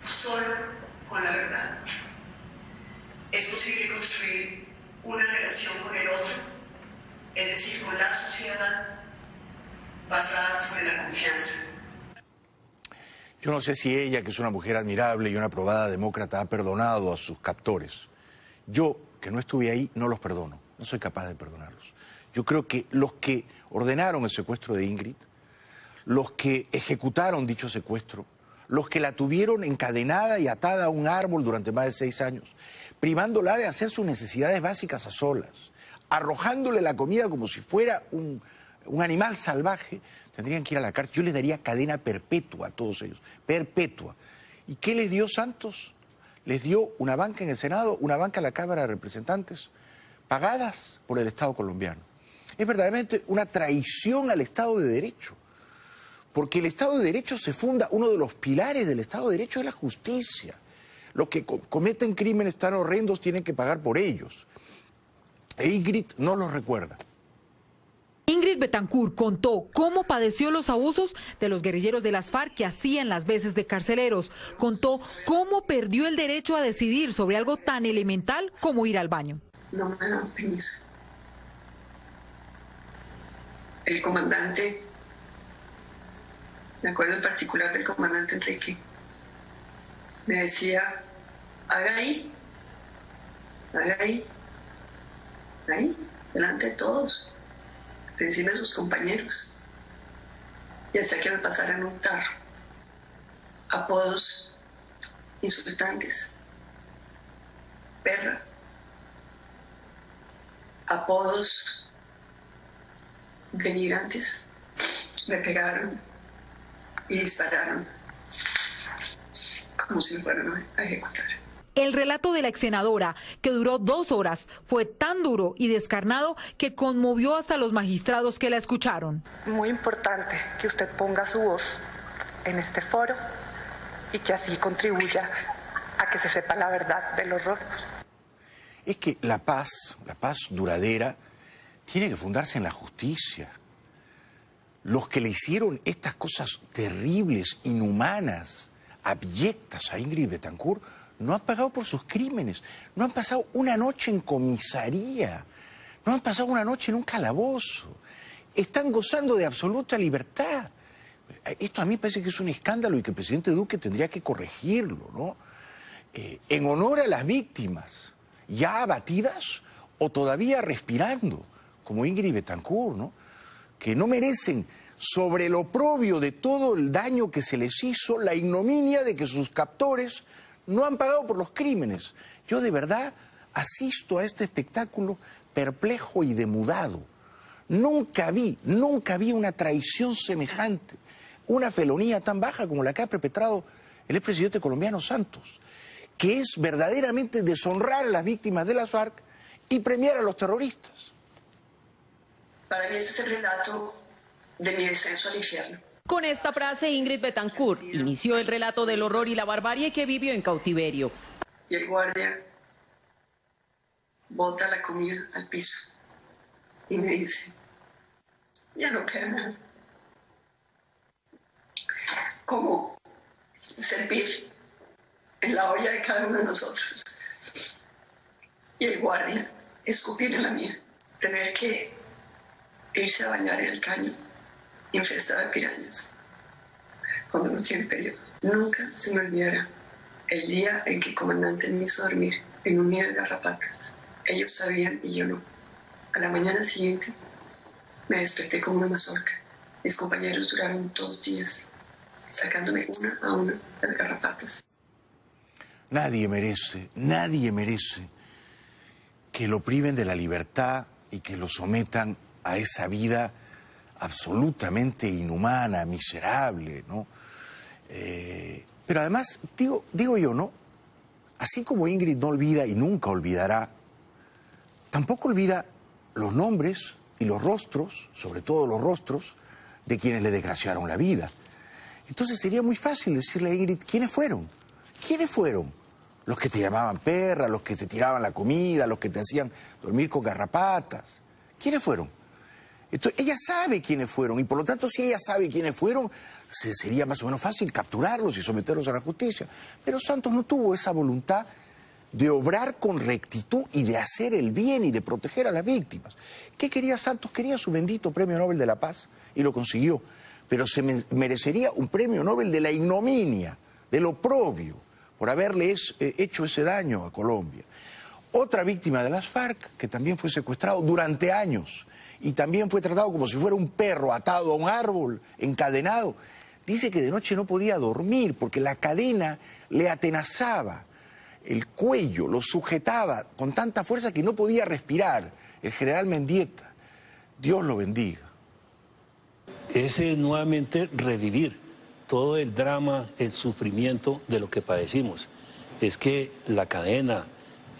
Solo con la verdad es posible construir una relación con el otro, es decir, con la sociedad, basada sobre la confianza. Yo no sé si ella, que es una mujer admirable y una aprobada demócrata, ha perdonado a sus captores. Yo, que no estuve ahí, no los perdono. No soy capaz de perdonarlos. Yo creo que los que ordenaron el secuestro de Ingrid, los que ejecutaron dicho secuestro, los que la tuvieron encadenada y atada a un árbol durante más de 6 años, privándola de hacer sus necesidades básicas a solas, arrojándole la comida como si fuera un animal salvaje, tendrían que ir a la cárcel. Yo les daría cadena perpetua a todos ellos, perpetua. ¿Y qué les dio Santos? Les dio una banca en el Senado, una banca en la Cámara de Representantes, pagadas por el Estado colombiano. Es verdaderamente una traición al Estado de Derecho, Porque el Estado de Derecho se funda, uno de los pilares del Estado de Derecho es la justicia. Los que cometen crímenes tan horrendos tienen que pagar por ellos. E Ingrid no los recuerda. Ingrid Betancourt contó cómo padeció los abusos de los guerrilleros de las FARC que hacían las veces de carceleros. Contó cómo perdió el derecho a decidir sobre algo tan elemental como ir al baño. No me daban permiso. El comandante, me acuerdo en particular del comandante Enrique, me decía, haga ahí, delante de todos, encima de sus compañeros, y hasta que me pasaran un carro, apodos insultantes, perra, apodos denigrantes, me pegaron y dispararon como si me fueran a ejecutar. El relato de la ex senadora, que duró 2 horas, fue tan duro y descarnado que conmovió hasta los magistrados que la escucharon. Muy importante que usted ponga su voz en este foro y que así contribuya a que se sepa la verdad del horror. Es que la paz duradera, tiene que fundarse en la justicia. Los que le hicieron estas cosas terribles, inhumanas, abyectas a Ingrid Betancourt, no han pagado por sus crímenes, no han pasado una noche en comisaría, no han pasado una noche en un calabozo, están gozando de absoluta libertad. Esto a mí me parece que es un escándalo y que el presidente Duque tendría que corregirlo, ¿no? En honor a las víctimas, ya abatidas o todavía respirando, como Ingrid Betancourt, ¿no? Que no merecen, sobre lo oprobio de todo el daño que se les hizo, la ignominia de que sus captores no han pagado por los crímenes. Yo de verdad asisto a este espectáculo perplejo y demudado. Nunca vi una traición semejante, una felonía tan baja como la que ha perpetrado el expresidente colombiano Santos, que es verdaderamente deshonrar a las víctimas de las FARC y premiar a los terroristas. Para mí este es el relato de mi descenso al infierno. Con esta frase, Ingrid Betancourt inició el relato del horror y la barbarie que vivió en cautiverio. Y el guardia bota la comida al piso y me dice, ya no queda nada. ¿Cómo servir en la olla de cada uno de nosotros? Y el guardia escupir en la mía. Tener que irse a bañar en el caño infestado de pirañas cuando no tiene periodo. Nunca se me olvidará el día en que el comandante me hizo dormir en un nido de garrapatas. Ellos sabían y yo no. A la mañana siguiente me desperté como una mazorca. Mis compañeros duraron 2 días sacándome una a una las garrapatas. Nadie merece que lo priven de la libertad y que lo sometan a esa vida absolutamente inhumana, miserable, ¿no? Pero además, digo yo, ¿no? Así como Ingrid no olvida y nunca olvidará, tampoco olvida los nombres y los rostros, sobre todo los rostros, de quienes le desgraciaron la vida. Entonces sería muy fácil decirle a Ingrid, ¿quiénes fueron? ¿Quiénes fueron? Los que te llamaban perra, los que te tiraban la comida, los que te hacían dormir con garrapatas. ¿Quiénes fueron? Entonces, ella sabe quiénes fueron y por lo tanto si ella sabe quiénes fueron, sería más o menos fácil capturarlos y someterlos a la justicia. Pero Santos no tuvo esa voluntad de obrar con rectitud y de hacer el bien y de proteger a las víctimas. ¿Qué quería Santos? Quería su bendito Premio Nobel de la Paz y lo consiguió. Pero se merecería un Premio Nobel de la ignominia, del oprobio, por haberle hecho ese daño a Colombia. Otra víctima de las FARC, que también fue secuestrado durante años y también fue tratado como si fuera un perro atado a un árbol, encadenado, dice que de noche no podía dormir porque la cadena le atenazaba el cuello, lo sujetaba con tanta fuerza que no podía respirar. El general Mendieta, Dios lo bendiga. Es nuevamente revivir todo el drama, el sufrimiento de lo que padecimos. Es que la cadena,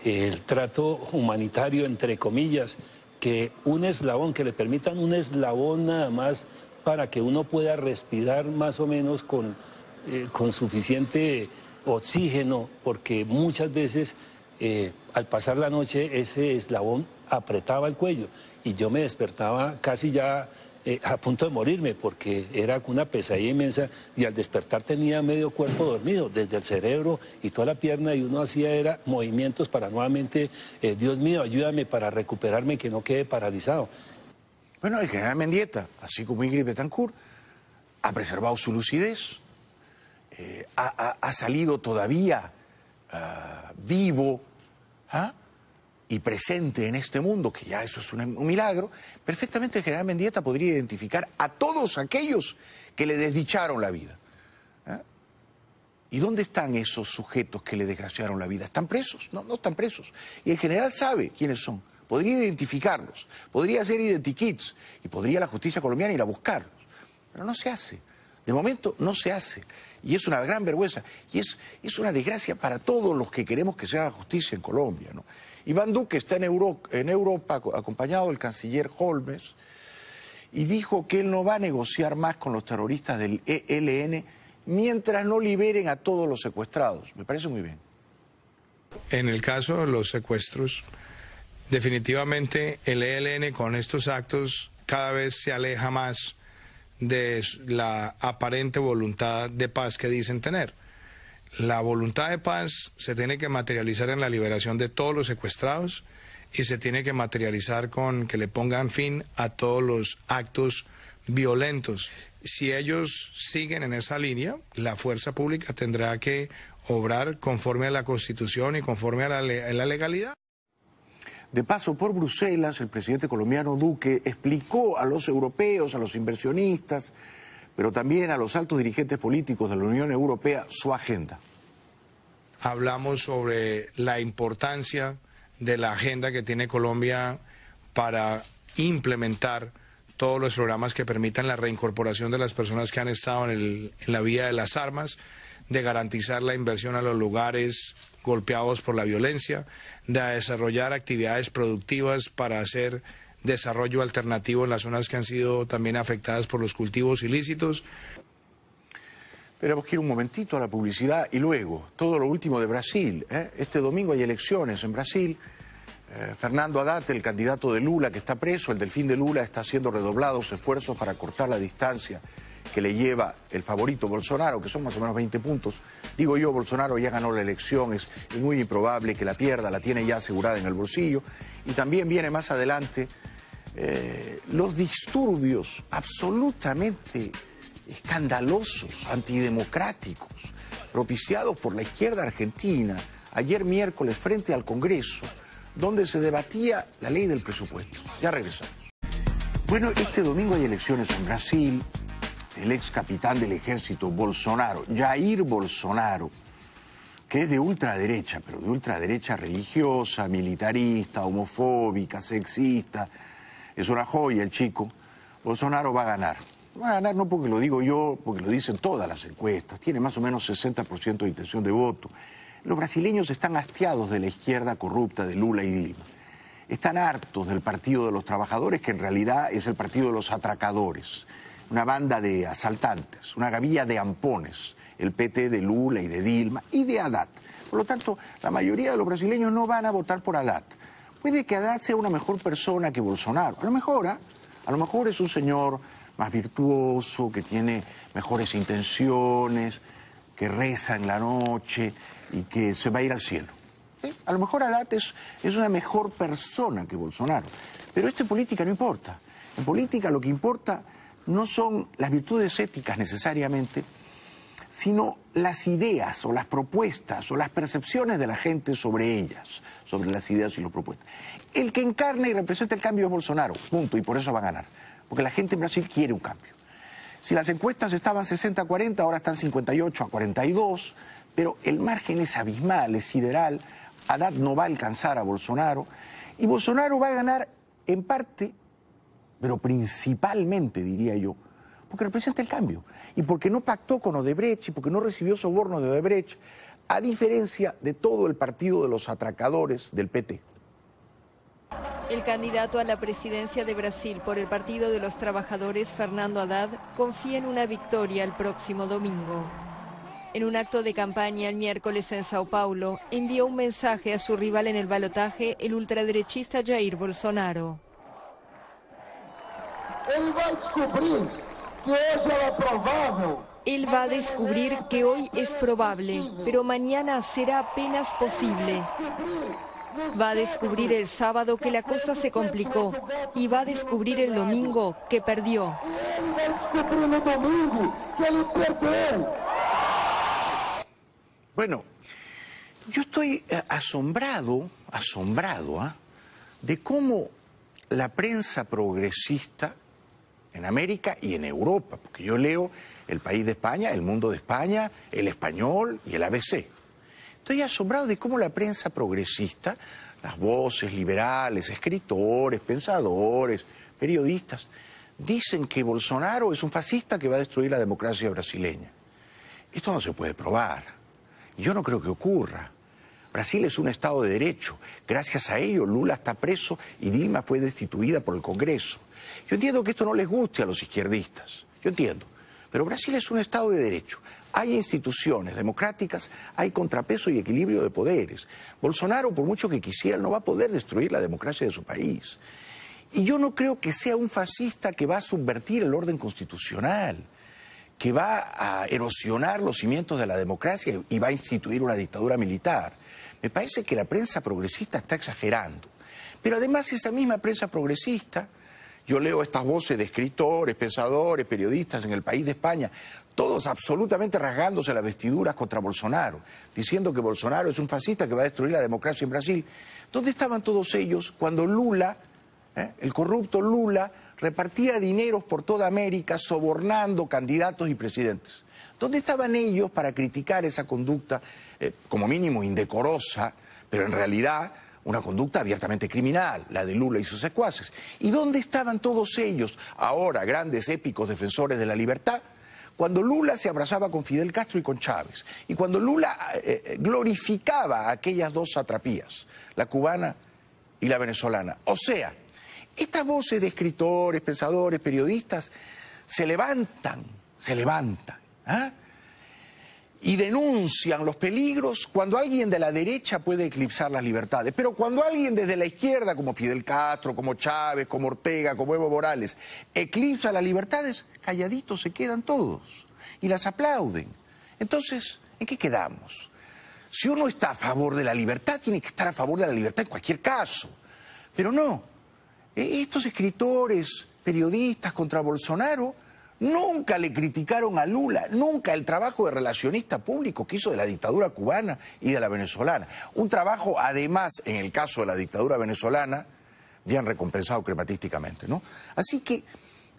el trato humanitario, entre comillas, que un eslabón, que le permitan un eslabón nada más para que uno pueda respirar más o menos con suficiente oxígeno, porque muchas veces al pasar la noche ese eslabón apretaba el cuello y yo me despertaba casi ya a punto de morirme, porque era una pesadilla inmensa, y al despertar tenía medio cuerpo dormido, desde el cerebro y toda la pierna, y uno hacía movimientos para nuevamente, Dios mío, ayúdame para recuperarme y que no quede paralizado. Bueno, el general Mendieta, así como Ingrid Betancourt, ha preservado su lucidez, ha salido todavía vivo, y presente en este mundo, que ya eso es un milagro. Perfectamente el general Mendieta podría identificar a todos aquellos que le desdicharon la vida. ¿Y dónde están esos sujetos que le desgraciaron la vida? ¿Están presos? No, no están presos. Y el general sabe quiénes son, podría identificarlos, podría hacer identikits, y podría la justicia colombiana ir a buscarlos. Pero no se hace. De momento no se hace. Y es una gran vergüenza. Y es una desgracia para todos los que queremos que se haga justicia en Colombia, ¿no? Iván Duque está en Europa acompañado del canciller Holmes, y dijo que él no va a negociar más con los terroristas del ELN mientras no liberen a todos los secuestrados. Me parece muy bien. En el caso de los secuestros, definitivamente el ELN con estos actos cada vez se aleja más de la aparente voluntad de paz que dicen tener. La voluntad de paz se tiene que materializar en la liberación de todos los secuestrados, y se tiene que materializar con que le pongan fin a todos los actos violentos. Si ellos siguen en esa línea, la fuerza pública tendrá que obrar conforme a la Constitución y conforme a la legalidad. De paso por Bruselas, el presidente colombiano Duque explicó a los europeos, a los inversionistas, pero también a los altos dirigentes políticos de la Unión Europea su agenda. Hablamos sobre la importancia de la agenda que tiene Colombia para implementar todos los programas que permitan la reincorporación de las personas que han estado en la vía de las armas, de garantizar la inversión a los lugares golpeados por la violencia, de desarrollar actividades productivas para hacer desarrollo alternativo en las zonas que han sido también afectadas por los cultivos ilícitos. Tenemos que ir un momentito a la publicidad y luego todo lo último de Brasil. Este domingo hay elecciones en Brasil. Fernando Haddad, el candidato de Lula que está preso, el delfín de Lula, está haciendo redoblados esfuerzos para cortar la distancia que le lleva el favorito Bolsonaro, que son más o menos 20 puntos. Digo yo, Bolsonaro ya ganó la elección, es muy improbable que la pierda, la tiene ya asegurada en el bolsillo. Y también viene más adelante los disturbios absolutamente escandalosos, antidemocráticos, propiciados por la izquierda argentina, ayer miércoles frente al Congreso, donde se debatía la ley del presupuesto. Ya regresamos. Bueno, este domingo hay elecciones en Brasil. El ex capitán del ejército Bolsonaro, Jair Bolsonaro, que es de ultraderecha, pero de ultraderecha religiosa, militarista, homofóbica, sexista, es una joya el chico. Bolsonaro va a ganar. Va a ganar no porque lo digo yo, porque lo dicen todas las encuestas. Tiene más o menos 60% de intención de voto. Los brasileños están hastiados de la izquierda corrupta de Lula y Dilma. Están hartos del Partido de los Trabajadores, que en realidad es el Partido de los Atracadores. Una banda de asaltantes, una gavilla de ampones, el PT de Lula y de Dilma y de Haddad. Por lo tanto, la mayoría de los brasileños no van a votar por Haddad. Puede que Haddad sea una mejor persona que Bolsonaro. A lo mejor es un señor más virtuoso, que tiene mejores intenciones, que reza en la noche y que se va a ir al cielo. A lo mejor Haddad es una mejor persona que Bolsonaro. Pero esto en política no importa. En política lo que importa no son las virtudes éticas necesariamente, sino las ideas o las propuestas o las percepciones de la gente sobre ellas, sobre las ideas y las propuestas. El que encarna y representa el cambio es Bolsonaro, punto, y por eso va a ganar. Porque la gente en Brasil quiere un cambio. Si las encuestas estaban 60-40, ahora están 58-42, pero el margen es abismal, es sideral. Haddad no va a alcanzar a Bolsonaro, y Bolsonaro va a ganar en parte, pero principalmente, diría yo, porque representa el cambio y porque no pactó con Odebrecht y porque no recibió soborno de Odebrecht, a diferencia de todo el partido de los atracadores del PT. El candidato a la presidencia de Brasil por el Partido de los Trabajadores, Fernando Haddad, confía en una victoria el próximo domingo. En un acto de campaña el miércoles en Sao Paulo, envió un mensaje a su rival en el balotaje, el ultraderechista Jair Bolsonaro. Él va a descubrir que hoy es probable, pero mañana será apenas posible. Va a descubrir el sábado que la cosa se complicó y va a descubrir el domingo que perdió. Bueno, yo estoy asombrado de cómo la prensa progresista en América y en Europa, porque yo leo El País de España, El Mundo de España, El Español y el ABC. Estoy asombrado de cómo la prensa progresista, las voces liberales, escritores, pensadores, periodistas, dicen que Bolsonaro es un fascista que va a destruir la democracia brasileña. Esto no se puede probar. Yo no creo que ocurra. Brasil es un Estado de Derecho. Gracias a ello, Lula está preso y Dilma fue destituida por el Congreso. Yo entiendo que esto no les guste a los izquierdistas. Yo entiendo. Pero Brasil es un Estado de Derecho. Hay instituciones democráticas, hay contrapeso y equilibrio de poderes. Bolsonaro, por mucho que quisiera, no va a poder destruir la democracia de su país. Y yo no creo que sea un fascista que va a subvertir el orden constitucional, que va a erosionar los cimientos de la democracia y va a instituir una dictadura militar. Me parece que la prensa progresista está exagerando. Pero además esa misma prensa progresista, yo leo estas voces de escritores, pensadores, periodistas en El País de España, todos absolutamente rasgándose las vestiduras contra Bolsonaro, diciendo que Bolsonaro es un fascista que va a destruir la democracia en Brasil. ¿Dónde estaban todos ellos cuando Lula, el corrupto Lula, repartía dineros por toda América sobornando candidatos y presidentes? ¿Dónde estaban ellos para criticar esa conducta, como mínimo indecorosa, pero en realidad una conducta abiertamente criminal, la de Lula y sus secuaces? ¿Y dónde estaban todos ellos, ahora grandes épicos defensores de la libertad, cuando Lula se abrazaba con Fidel Castro y con Chávez? Y cuando Lula glorificaba aquellas dos satrapías, la cubana y la venezolana. O sea, estas voces de escritores, pensadores, periodistas se levantan, y denuncian los peligros cuando alguien de la derecha puede eclipsar las libertades. Pero cuando alguien desde la izquierda, como Fidel Castro, como Chávez, como Ortega, como Evo Morales, eclipsa las libertades, calladitos se quedan todos y las aplauden. Entonces, ¿en qué quedamos? Si uno está a favor de la libertad, tiene que estar a favor de la libertad en cualquier caso. Pero no, estos escritores, periodistas contra Bolsonaro, nunca le criticaron a Lula, nunca el trabajo de relacionista público que hizo de la dictadura cubana y de la venezolana. Un trabajo, además, en el caso de la dictadura venezolana, bien recompensado crematísticamente, ¿no? Así que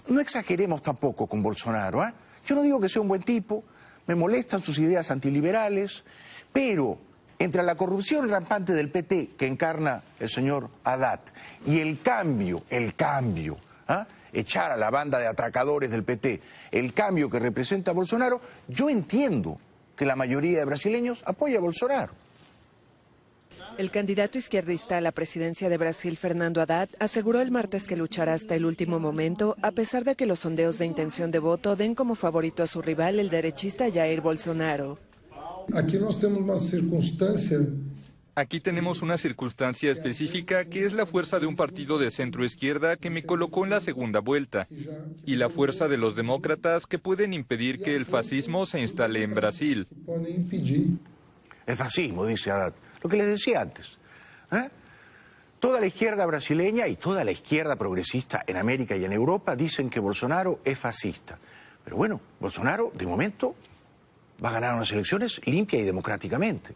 no exageremos tampoco con Bolsonaro, ¿eh? Yo no digo que sea un buen tipo, me molestan sus ideas antiliberales, pero entre la corrupción rampante del PT que encarna el señor Haddad y el cambio, echar a la banda de atracadores del PT, el cambio que representa Bolsonaro, yo entiendo que la mayoría de brasileños apoya a Bolsonaro. El candidato izquierdista a la presidencia de Brasil, Fernando Haddad, aseguró el martes que luchará hasta el último momento, a pesar de que los sondeos de intención de voto den como favorito a su rival, el derechista Jair Bolsonaro. Aquí tenemos una circunstancia específica que es la fuerza de un partido de centro-izquierda que me colocó en la segunda vuelta y la fuerza de los demócratas que pueden impedir que el fascismo se instale en Brasil. El fascismo, dice Haddad, lo que les decía antes. Toda la izquierda brasileña y toda la izquierda progresista en América y en Europa dicen que Bolsonaro es fascista. Pero bueno, Bolsonaro, de momento, va a ganar unas elecciones limpia y democráticamente.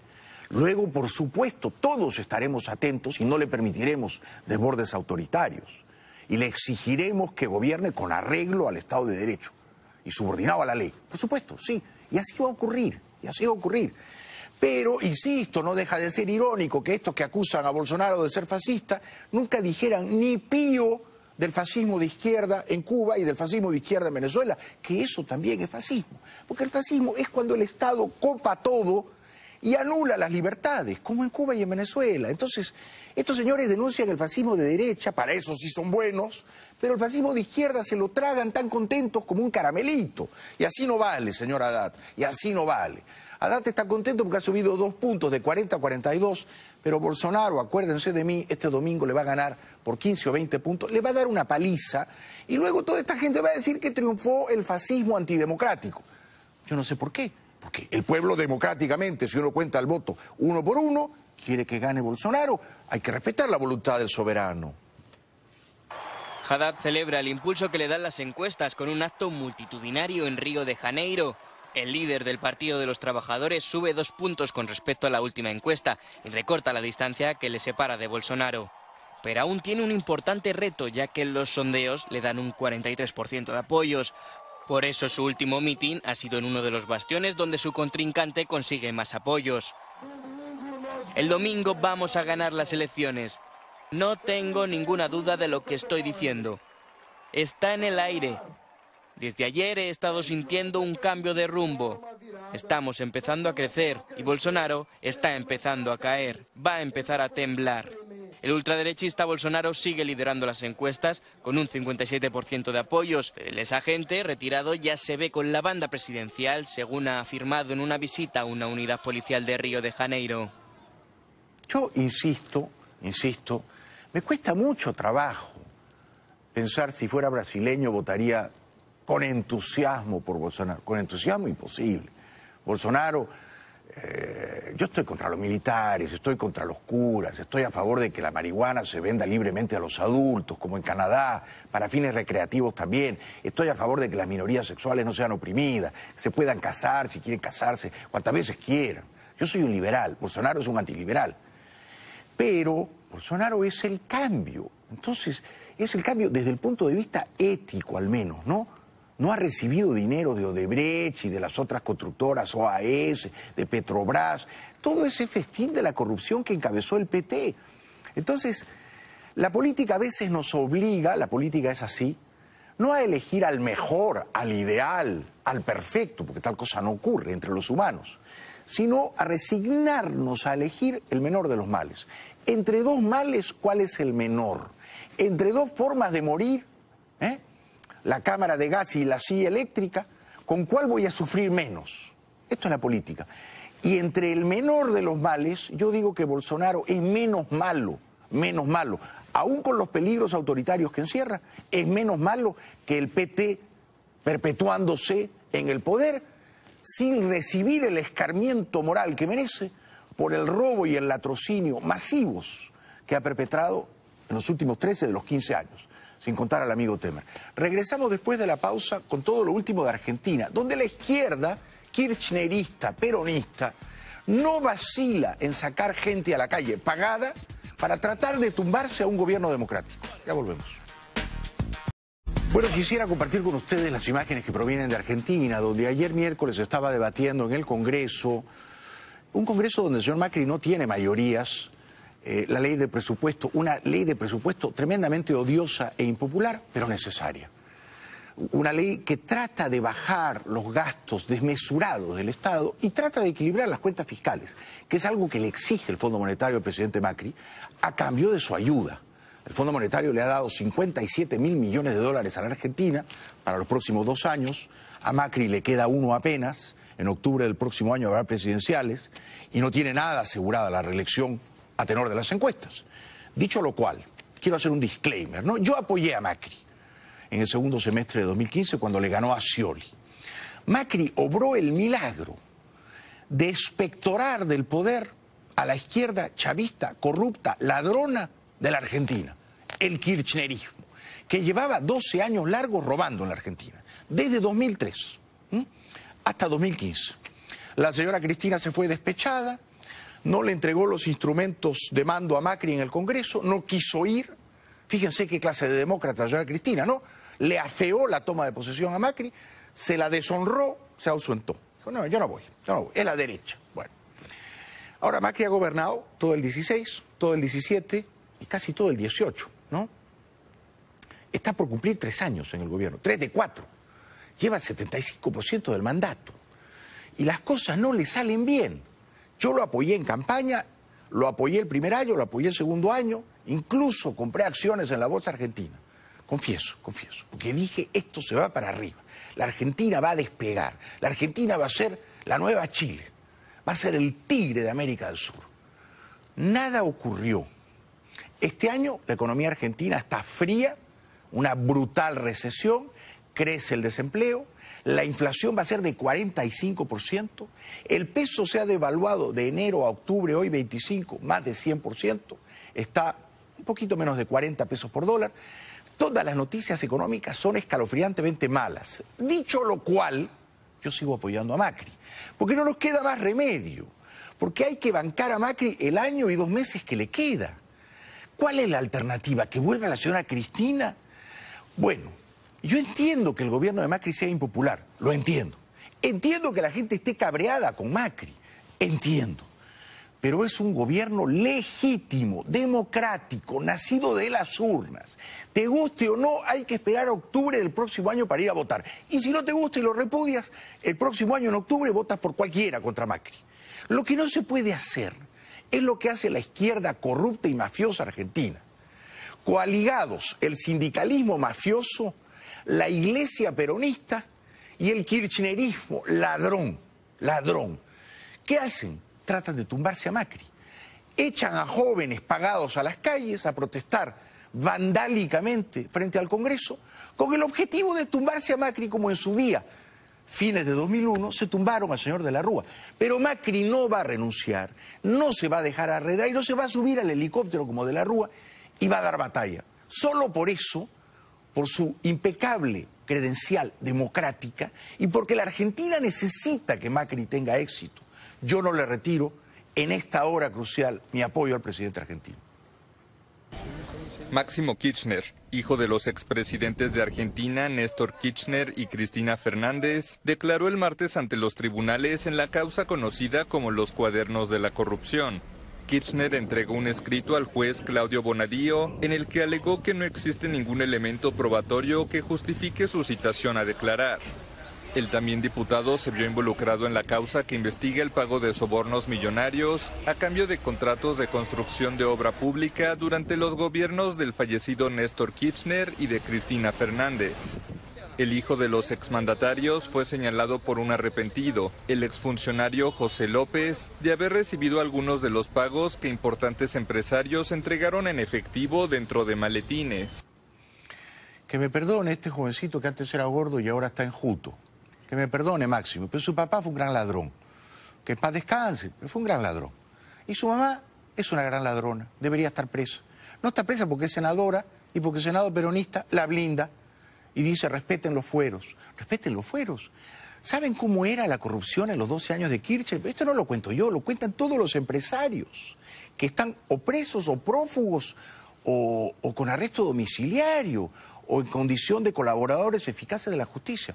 Luego, por supuesto, todos estaremos atentos y no le permitiremos desbordes autoritarios. Y le exigiremos que gobierne con arreglo al Estado de Derecho y subordinado a la ley. Por supuesto, sí. Y así va a ocurrir, Pero, insisto, no deja de ser irónico que estos que acusan a Bolsonaro de ser fascista nunca dijeran ni pío del fascismo de izquierda en Cuba y del fascismo de izquierda en Venezuela, que eso también es fascismo. Porque el fascismo es cuando el Estado copa todo y anula las libertades, como en Cuba y en Venezuela. Entonces, estos señores denuncian el fascismo de derecha, para eso sí son buenos, pero el fascismo de izquierda se lo tragan tan contentos como un caramelito. Y así no vale, señor Haddad, y así no vale. Haddad está contento porque ha subido 2 puntos, de 40 a 42, pero Bolsonaro, acuérdense de mí, este domingo le va a ganar por 15 o 20 puntos, le va a dar una paliza, y luego toda esta gente va a decir que triunfó el fascismo antidemocrático. Yo no sé por qué. Porque el pueblo democráticamente, si uno cuenta el voto 1 por 1, quiere que gane Bolsonaro. Hay que respetar la voluntad del soberano. Haddad celebra el impulso que le dan las encuestas con un acto multitudinario en Río de Janeiro. El líder del Partido de los Trabajadores sube 2 puntos con respecto a la última encuesta y recorta la distancia que le separa de Bolsonaro. Pero aún tiene un importante reto, ya que en los sondeos le dan un 43% de apoyos. Por eso su último mitin ha sido en uno de los bastiones donde su contrincante consigue más apoyos. El domingo vamos a ganar las elecciones. No tengo ninguna duda de lo que estoy diciendo. Está en el aire. Desde ayer he estado sintiendo un cambio de rumbo. Estamos empezando a crecer y Bolsonaro está empezando a caer. Va a empezar a temblar. El ultraderechista Bolsonaro sigue liderando las encuestas con un 57% de apoyos. El exagente retirado ya se ve con la banda presidencial, según ha afirmado en una visita a una unidad policial de Río de Janeiro. Yo insisto, me cuesta mucho trabajo pensar si fuera brasileño votaría con entusiasmo por Bolsonaro. Con entusiasmo imposible. Bolsonaro, yo estoy contra los militares, estoy contra los curas, estoy a favor de que la marihuana se venda libremente a los adultos, como en Canadá, para fines recreativos también. Estoy a favor de que las minorías sexuales no sean oprimidas, se puedan casar si quieren casarse, cuantas veces quieran. Yo soy un liberal, Bolsonaro es un antiliberal. Pero Bolsonaro es el cambio. Entonces, es el cambio desde el punto de vista ético al menos, ¿no? No ha recibido dinero de Odebrecht y de las otras constructoras, OAS, de Petrobras, todo ese festín de la corrupción que encabezó el PT. Entonces, la política a veces nos obliga, la política es así, no a elegir al mejor, al ideal, al perfecto, porque tal cosa no ocurre entre los humanos, sino a resignarnos a elegir el menor de los males. Entre 2 males, ¿cuál es el menor? Entre 2 formas de morir, la cámara de gas y la silla eléctrica, ¿con cuál voy a sufrir menos? Esto es la política. Y entre el menor de los males, yo digo que Bolsonaro es menos malo, aún con los peligros autoritarios que encierra, es menos malo que el PT perpetuándose en el poder sin recibir el escarmiento moral que merece por el robo y el latrocinio masivos que ha perpetrado en los últimos 13 de los 15 años. Sin contar al amigo Temer. Regresamos después de la pausa con todo lo último de Argentina, donde la izquierda, kirchnerista, peronista, no vacila en sacar gente a la calle pagada para tratar de tumbarse a un gobierno democrático. Ya volvemos. Bueno, quisiera compartir con ustedes las imágenes que provienen de Argentina, donde ayer miércoles estaba debatiendo en el Congreso, un Congreso donde el señor Macri no tiene mayorías, la ley de presupuesto, una ley de presupuesto tremendamente odiosa e impopular, pero necesaria. Una ley que trata de bajar los gastos desmesurados del Estado y trata de equilibrar las cuentas fiscales, que es algo que le exige el Fondo Monetario al presidente Macri a cambio de su ayuda. El Fondo Monetario le ha dado 57.000 millones de dólares a la Argentina para los próximos 2 años. A Macri le queda 1 apenas. En octubre del próximo año habrá presidenciales y no tiene nada asegurada la reelección a tenor de las encuestas. Dicho lo cual, quiero hacer un disclaimer, ¿no? Yo apoyé a Macri en el segundo semestre de 2015 cuando le ganó a Scioli. Macri obró el milagro de expectorar del poder a la izquierda chavista, corrupta, ladrona de la Argentina, el kirchnerismo, que llevaba 12 años largos robando en la Argentina, desde 2003 hasta 2015. La señora Cristina se fue despechada, no le entregó los instrumentos de mando a Macri en el Congreso, no quiso ir. Fíjense qué clase de demócrata la señora Cristina, ¿no? Le afeó la toma de posesión a Macri, se la deshonró, se ausentó. Dijo, no, yo no voy, es la derecha. Bueno, ahora Macri ha gobernado todo el 16, todo el 17 y casi todo el 18, ¿no? Está por cumplir 3 años en el gobierno, 3 de 4. Lleva el 75% del mandato. Y las cosas no le salen bien. Yo lo apoyé en campaña, lo apoyé el primer año, lo apoyé el segundo año, incluso compré acciones en la Bolsa Argentina. Confieso, porque dije, esto se va para arriba. La Argentina va a despegar, la Argentina va a ser la nueva Chile, va a ser el tigre de América del Sur. Nada ocurrió. Este año la economía argentina está fría, una brutal recesión, crece el desempleo, la inflación va a ser de 45%, el peso se ha devaluado de enero a octubre, hoy 25, más de 100%, está un poquito menos de 40 pesos por dólar. Todas las noticias económicas son escalofriantemente malas. Dicho lo cual, yo sigo apoyando a Macri, porque no nos queda más remedio, porque hay que bancar a Macri el año y 2 meses que le queda. ¿Cuál es la alternativa? ¿Que vuelva la señora Cristina? Bueno, yo entiendo que el gobierno de Macri sea impopular, lo entiendo. Entiendo que la gente esté cabreada con Macri, entiendo. Pero es un gobierno legítimo, democrático, nacido de las urnas. Te guste o no, hay que esperar a octubre del próximo año para ir a votar. Y si no te gusta y lo repudias, el próximo año en octubre votas por cualquiera contra Macri. Lo que no se puede hacer es lo que hace la izquierda corrupta y mafiosa argentina. Coaligados el sindicalismo mafioso, la iglesia peronista y el kirchnerismo ladrón. ¿Qué hacen? Tratan de tumbarse a Macri. Echan a jóvenes pagados a las calles a protestar vandálicamente frente al Congreso con el objetivo de tumbarse a Macri como en su día, fines de 2001, se tumbaron al señor de la Rúa. Pero Macri no va a renunciar, no se va a dejar arredrar y no se va a subir al helicóptero como de la Rúa y va a dar batalla. Solo por eso, por su impecable credencial democrática y porque la Argentina necesita que Macri tenga éxito, yo no le retiro en esta hora crucial mi apoyo al presidente argentino. Máximo Kirchner, hijo de los expresidentes de Argentina, Néstor Kirchner y Cristina Fernández, declaró el martes ante los tribunales en la causa conocida como los Cuadernos de la Corrupción. Kirchner entregó un escrito al juez Claudio Bonadío en el que alegó que no existe ningún elemento probatorio que justifique su citación a declarar. El también diputado se vio involucrado en la causa que investiga el pago de sobornos millonarios a cambio de contratos de construcción de obra pública durante los gobiernos del fallecido Néstor Kirchner y de Cristina Fernández. El hijo de los exmandatarios fue señalado por un arrepentido, el exfuncionario José López, de haber recibido algunos de los pagos que importantes empresarios entregaron en efectivo dentro de maletines. Que me perdone este jovencito que antes era gordo y ahora está enjuto. Que me perdone, Máximo, pero su papá fue un gran ladrón. Que en paz descanse, pero fue un gran ladrón. Y su mamá es una gran ladrona, debería estar presa. No está presa porque es senadora y porque el Senado peronista la blinda y dice respeten los fueros. Respeten los fueros. ¿Saben cómo era la corrupción en los 12 años de Kirchner? Esto no lo cuento yo, lo cuentan todos los empresarios que están o presos o prófugos o con arresto domiciliario o en condición de colaboradores eficaces de la justicia.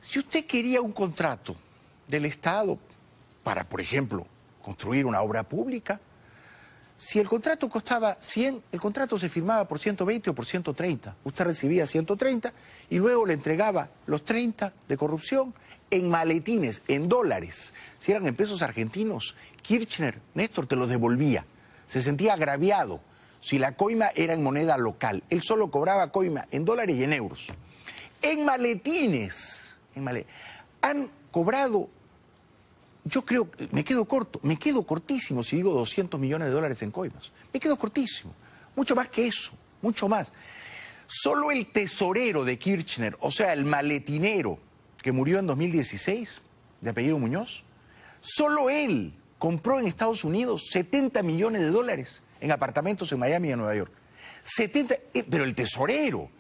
Si usted quería un contrato del Estado para, por ejemplo, construir una obra pública, si el contrato costaba 100, el contrato se firmaba por 120 o por 130. Usted recibía 130 y luego le entregaba los 30 de corrupción en maletines, en dólares. Si eran en pesos argentinos, Kirchner, Néstor, te los devolvía. Se sentía agraviado si la coima era en moneda local. Él solo cobraba coima en dólares y en euros. En maletines. Han cobrado, yo creo, me quedo cortísimo si digo 200 millones de dólares en coimas. Me quedo cortísimo, mucho más que eso, mucho más. Solo el tesorero de Kirchner, o sea, el maletinero que murió en 2016, de apellido Muñoz, solo él compró en Estados Unidos 70 millones de dólares en apartamentos en Miami y en Nueva York. 70, pero el tesorero.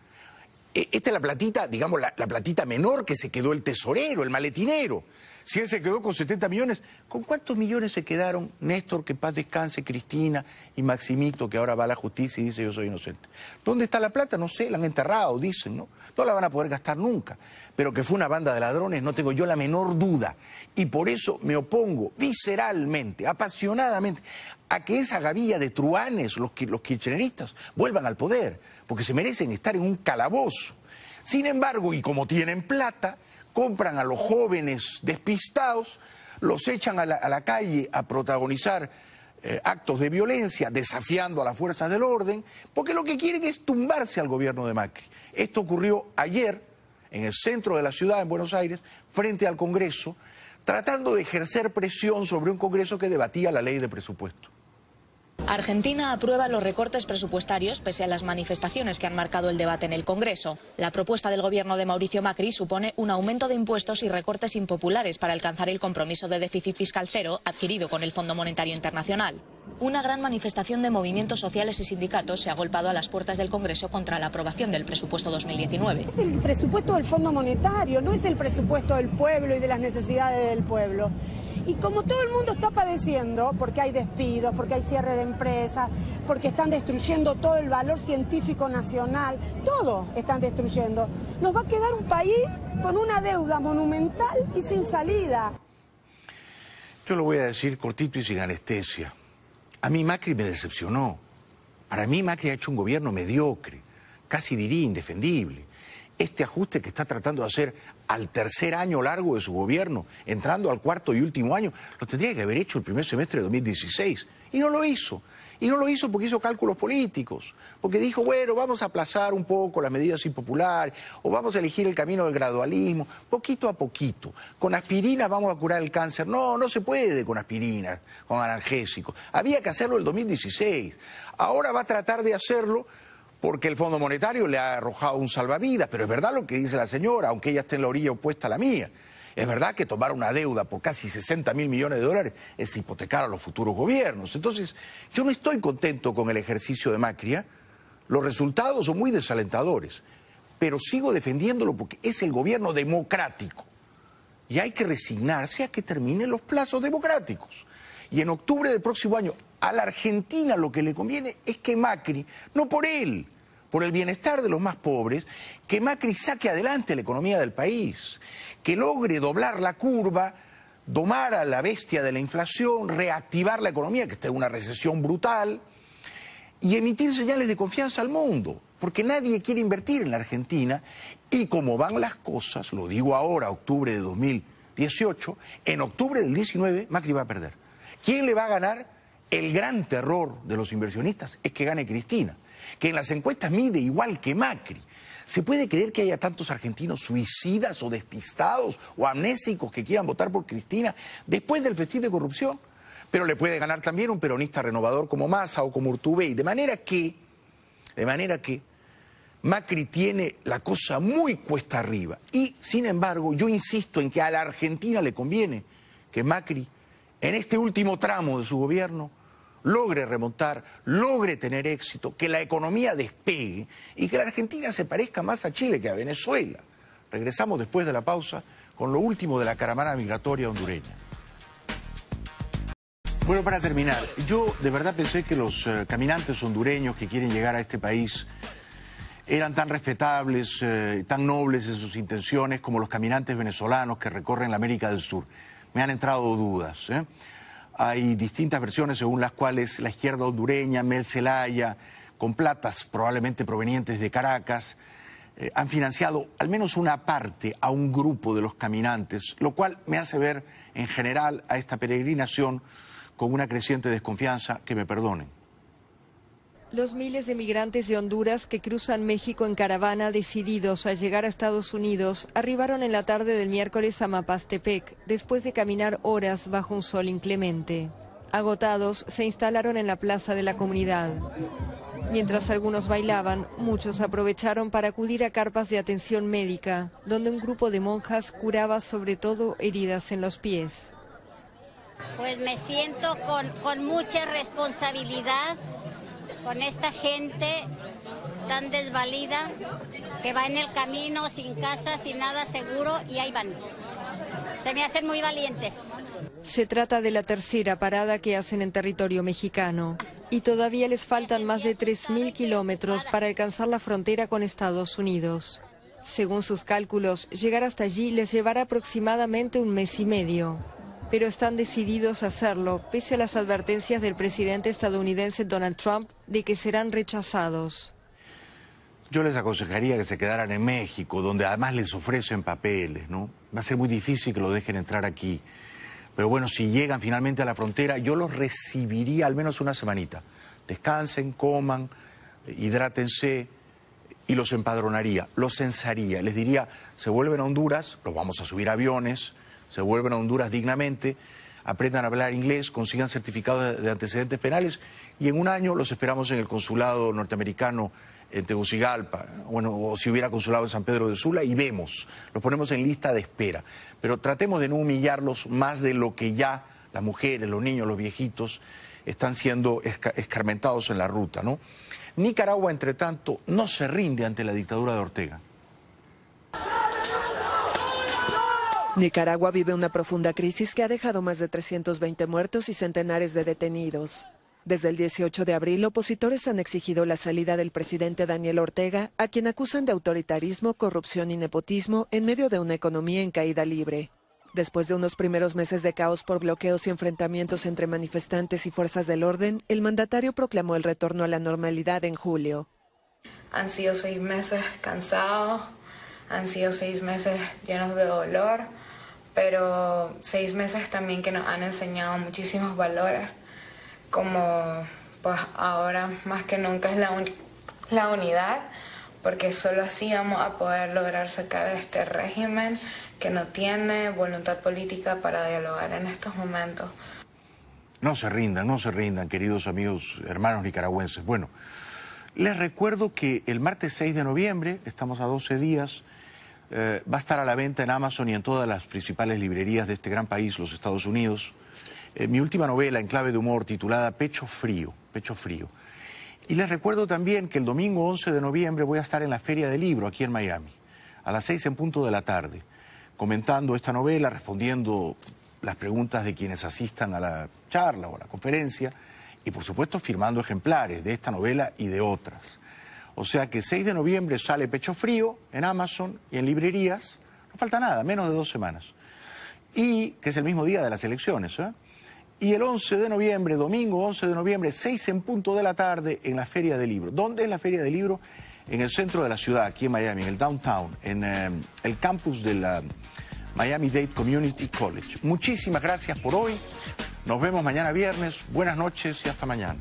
Esta es la platita, digamos, la platita menor que se quedó el tesorero, el maletinero. Si él se quedó con 70 millones, ¿con cuántos millones se quedaron Néstor, que en paz descanse, Cristina y Maximito, que ahora va a la justicia y dice yo soy inocente? ¿Dónde está la plata? No sé, la han enterrado, dicen, ¿no? No la van a poder gastar nunca. Pero que fue una banda de ladrones, no tengo yo la menor duda. Y por eso me opongo visceralmente, apasionadamente, a que esa gavilla de truanes, los kirchneristas, vuelvan al poder, porque se merecen estar en un calabozo. Sin embargo, y como tienen plata, compran a los jóvenes despistados los echan a la calle a protagonizar actos de violencia, desafiando a las fuerzas del orden, porque lo que quieren es tumbarse al gobierno de Macri. Esto ocurrió ayer en el centro de la ciudad, en Buenos Aires, frente al Congreso, tratando de ejercer presión sobre un Congreso que debatía la ley de presupuesto. Argentina aprueba los recortes presupuestarios pese a las manifestaciones que han marcado el debate en el Congreso. La propuesta del gobierno de Mauricio Macri supone un aumento de impuestos y recortes impopulares para alcanzar el compromiso de déficit fiscal cero adquirido con el Fondo Monetario Internacional. Una gran manifestación de movimientos sociales y sindicatos se ha golpeado a las puertas del Congreso contra la aprobación del presupuesto 2019. Es el presupuesto del Fondo Monetario, no es el presupuesto del pueblo y de las necesidades del pueblo. Y como todo el mundo está padeciendo, porque hay despidos, porque hay cierre de empresas, porque están destruyendo todo el valor científico nacional, todo están destruyendo, nos va a quedar un país con una deuda monumental y sin salida. Yo lo voy a decir cortito y sin anestesia. A mí Macri me decepcionó. Para mí Macri ha hecho un gobierno mediocre, casi diría indefendible. Este ajuste que está tratando de hacer al tercer año largo de su gobierno, entrando al cuarto y último año, lo tendría que haber hecho el primer semestre de 2016. Y no lo hizo. Y no lo hizo porque hizo cálculos políticos. Porque dijo, bueno, vamos a aplazar un poco las medidas impopulares, o vamos a elegir el camino del gradualismo, poquito a poquito. Con aspirina vamos a curar el cáncer. No, no se puede con aspirina, con analgésicos. Había que hacerlo en el 2016. Ahora va a tratar de hacerlo porque el Fondo Monetario le ha arrojado un salvavidas, pero es verdad lo que dice la señora, aunque ella esté en la orilla opuesta a la mía. Es verdad que tomar una deuda por casi 60.000 millones de dólares es hipotecar a los futuros gobiernos. Entonces, yo no estoy contento con el ejercicio de Macri. Los resultados son muy desalentadores, pero sigo defendiéndolo porque es el gobierno democrático. Y hay que resignarse a que terminen los plazos democráticos. Y en octubre del próximo año, a la Argentina lo que le conviene es que Macri, no por él, por el bienestar de los más pobres, que Macri saque adelante la economía del país, que logre doblar la curva, domar a la bestia de la inflación, reactivar la economía, que está en una recesión brutal, y emitir señales de confianza al mundo, porque nadie quiere invertir en la Argentina, y como van las cosas, lo digo ahora, octubre de 2018, en octubre del 19 Macri va a perder. ¿Quién le va a ganar? El gran terror de los inversionistas es que gane Cristina, que en las encuestas mide igual que Macri. ¿Se puede creer que haya tantos argentinos suicidas o despistados o amnésicos que quieran votar por Cristina después del festín de corrupción? Pero le puede ganar también un peronista renovador como Massa o como Urtubey. De manera que Macri tiene la cosa muy cuesta arriba. Y, sin embargo, yo insisto en que a la Argentina le conviene que Macri, en este último tramo de su gobierno, logre remontar, logre tener éxito, que la economía despegue y que la Argentina se parezca más a Chile que a Venezuela. Regresamos después de la pausa con lo último de la caravana migratoria hondureña. Bueno, para terminar, yo de verdad pensé que los caminantes hondureños que quieren llegar a este país eran tan respetables, tan nobles en sus intenciones como los caminantes venezolanos que recorren la América del Sur. Me han entrado dudas. Hay distintas versiones según las cuales la izquierda hondureña, Mel Zelaya, con platas probablemente provenientes de Caracas, han financiado al menos una parte a un grupo de los caminantes, lo cual me hace ver en general a esta peregrinación con una creciente desconfianza, que me perdonen. Los miles de migrantes de Honduras que cruzan México en caravana decididos a llegar a Estados Unidos arribaron en la tarde del miércoles a Mapastepec después de caminar horas bajo un sol inclemente. Agotados, se instalaron en la plaza de la comunidad. Mientras algunos bailaban, muchos aprovecharon para acudir a carpas de atención médica, donde un grupo de monjas curaba sobre todo heridas en los pies. Pues me siento con mucha responsabilidad con esta gente tan desvalida que va en el camino sin casa, sin nada seguro, y ahí van. Se me hacen muy valientes. Se trata de la tercera parada que hacen en territorio mexicano y todavía les faltan más de 3.000 kilómetros para alcanzar la frontera con Estados Unidos. Según sus cálculos, llegar hasta allí les llevará aproximadamente un mes y medio. Pero están decididos a hacerlo, pese a las advertencias del presidente estadounidense Donald Trump de que serán rechazados. Yo les aconsejaría que se quedaran en México, donde además les ofrecen papeles, ¿no? Va a ser muy difícil que lo dejen entrar aquí. Pero bueno, si llegan finalmente a la frontera, yo los recibiría al menos una semanita. Descansen, coman, hidrátense y los empadronaría, los censaría. Les diría, se vuelven a Honduras, los vamos a subir a aviones, se vuelven a Honduras dignamente, aprendan a hablar inglés, consigan certificados de antecedentes penales y en un año los esperamos en el consulado norteamericano en Tegucigalpa, bueno, o si hubiera consulado en San Pedro de Sula, y vemos, los ponemos en lista de espera. Pero tratemos de no humillarlos más de lo que ya las mujeres, los niños, los viejitos están siendo escarmentados en la ruta, ¿no? Nicaragua, entre tanto, no se rinde ante la dictadura de Ortega. Nicaragua vive una profunda crisis que ha dejado más de 320 muertos y centenares de detenidos. Desde el 18 de abril, opositores han exigido la salida del presidente Daniel Ortega, a quien acusan de autoritarismo, corrupción y nepotismo en medio de una economía en caída libre. Después de unos primeros meses de caos por bloqueos y enfrentamientos entre manifestantes y fuerzas del orden, el mandatario proclamó el retorno a la normalidad en julio. Han sido 6 meses cansados, han sido 6 meses llenos de dolor, pero 6 meses también que nos han enseñado muchísimos valores, como pues ahora más que nunca es la unidad, porque solo así vamos a poder lograr sacar a este régimen que no tiene voluntad política para dialogar en estos momentos. No se rindan, queridos amigos, hermanos nicaragüenses. Bueno, les recuerdo que el martes 6 de noviembre, estamos a 12 días, va a estar a la venta en Amazon y en todas las principales librerías de este gran país, los Estados Unidos, mi última novela en clave de humor titulada Pecho Frío. Y les recuerdo también que el domingo 11 de noviembre voy a estar en la Feria del Libro aquí en Miami, a las 6 en punto de la tarde, comentando esta novela, respondiendo las preguntas de quienes asistan a la charla o a la conferencia y por supuesto firmando ejemplares de esta novela y de otras. O sea que 6 de noviembre sale Pecho Frío en Amazon y en librerías, no falta nada, menos de 2 semanas. Y que es el mismo día de las elecciones, ¿eh? Y el 11 de noviembre, domingo 11 de noviembre, 6 en punto de la tarde en la Feria del Libro. ¿Dónde es la Feria del Libro? En el centro de la ciudad, aquí en Miami, en el downtown, en el campus de la Miami-Dade Community College. Muchísimas gracias por hoy. Nos vemos mañana viernes. Buenas noches y hasta mañana.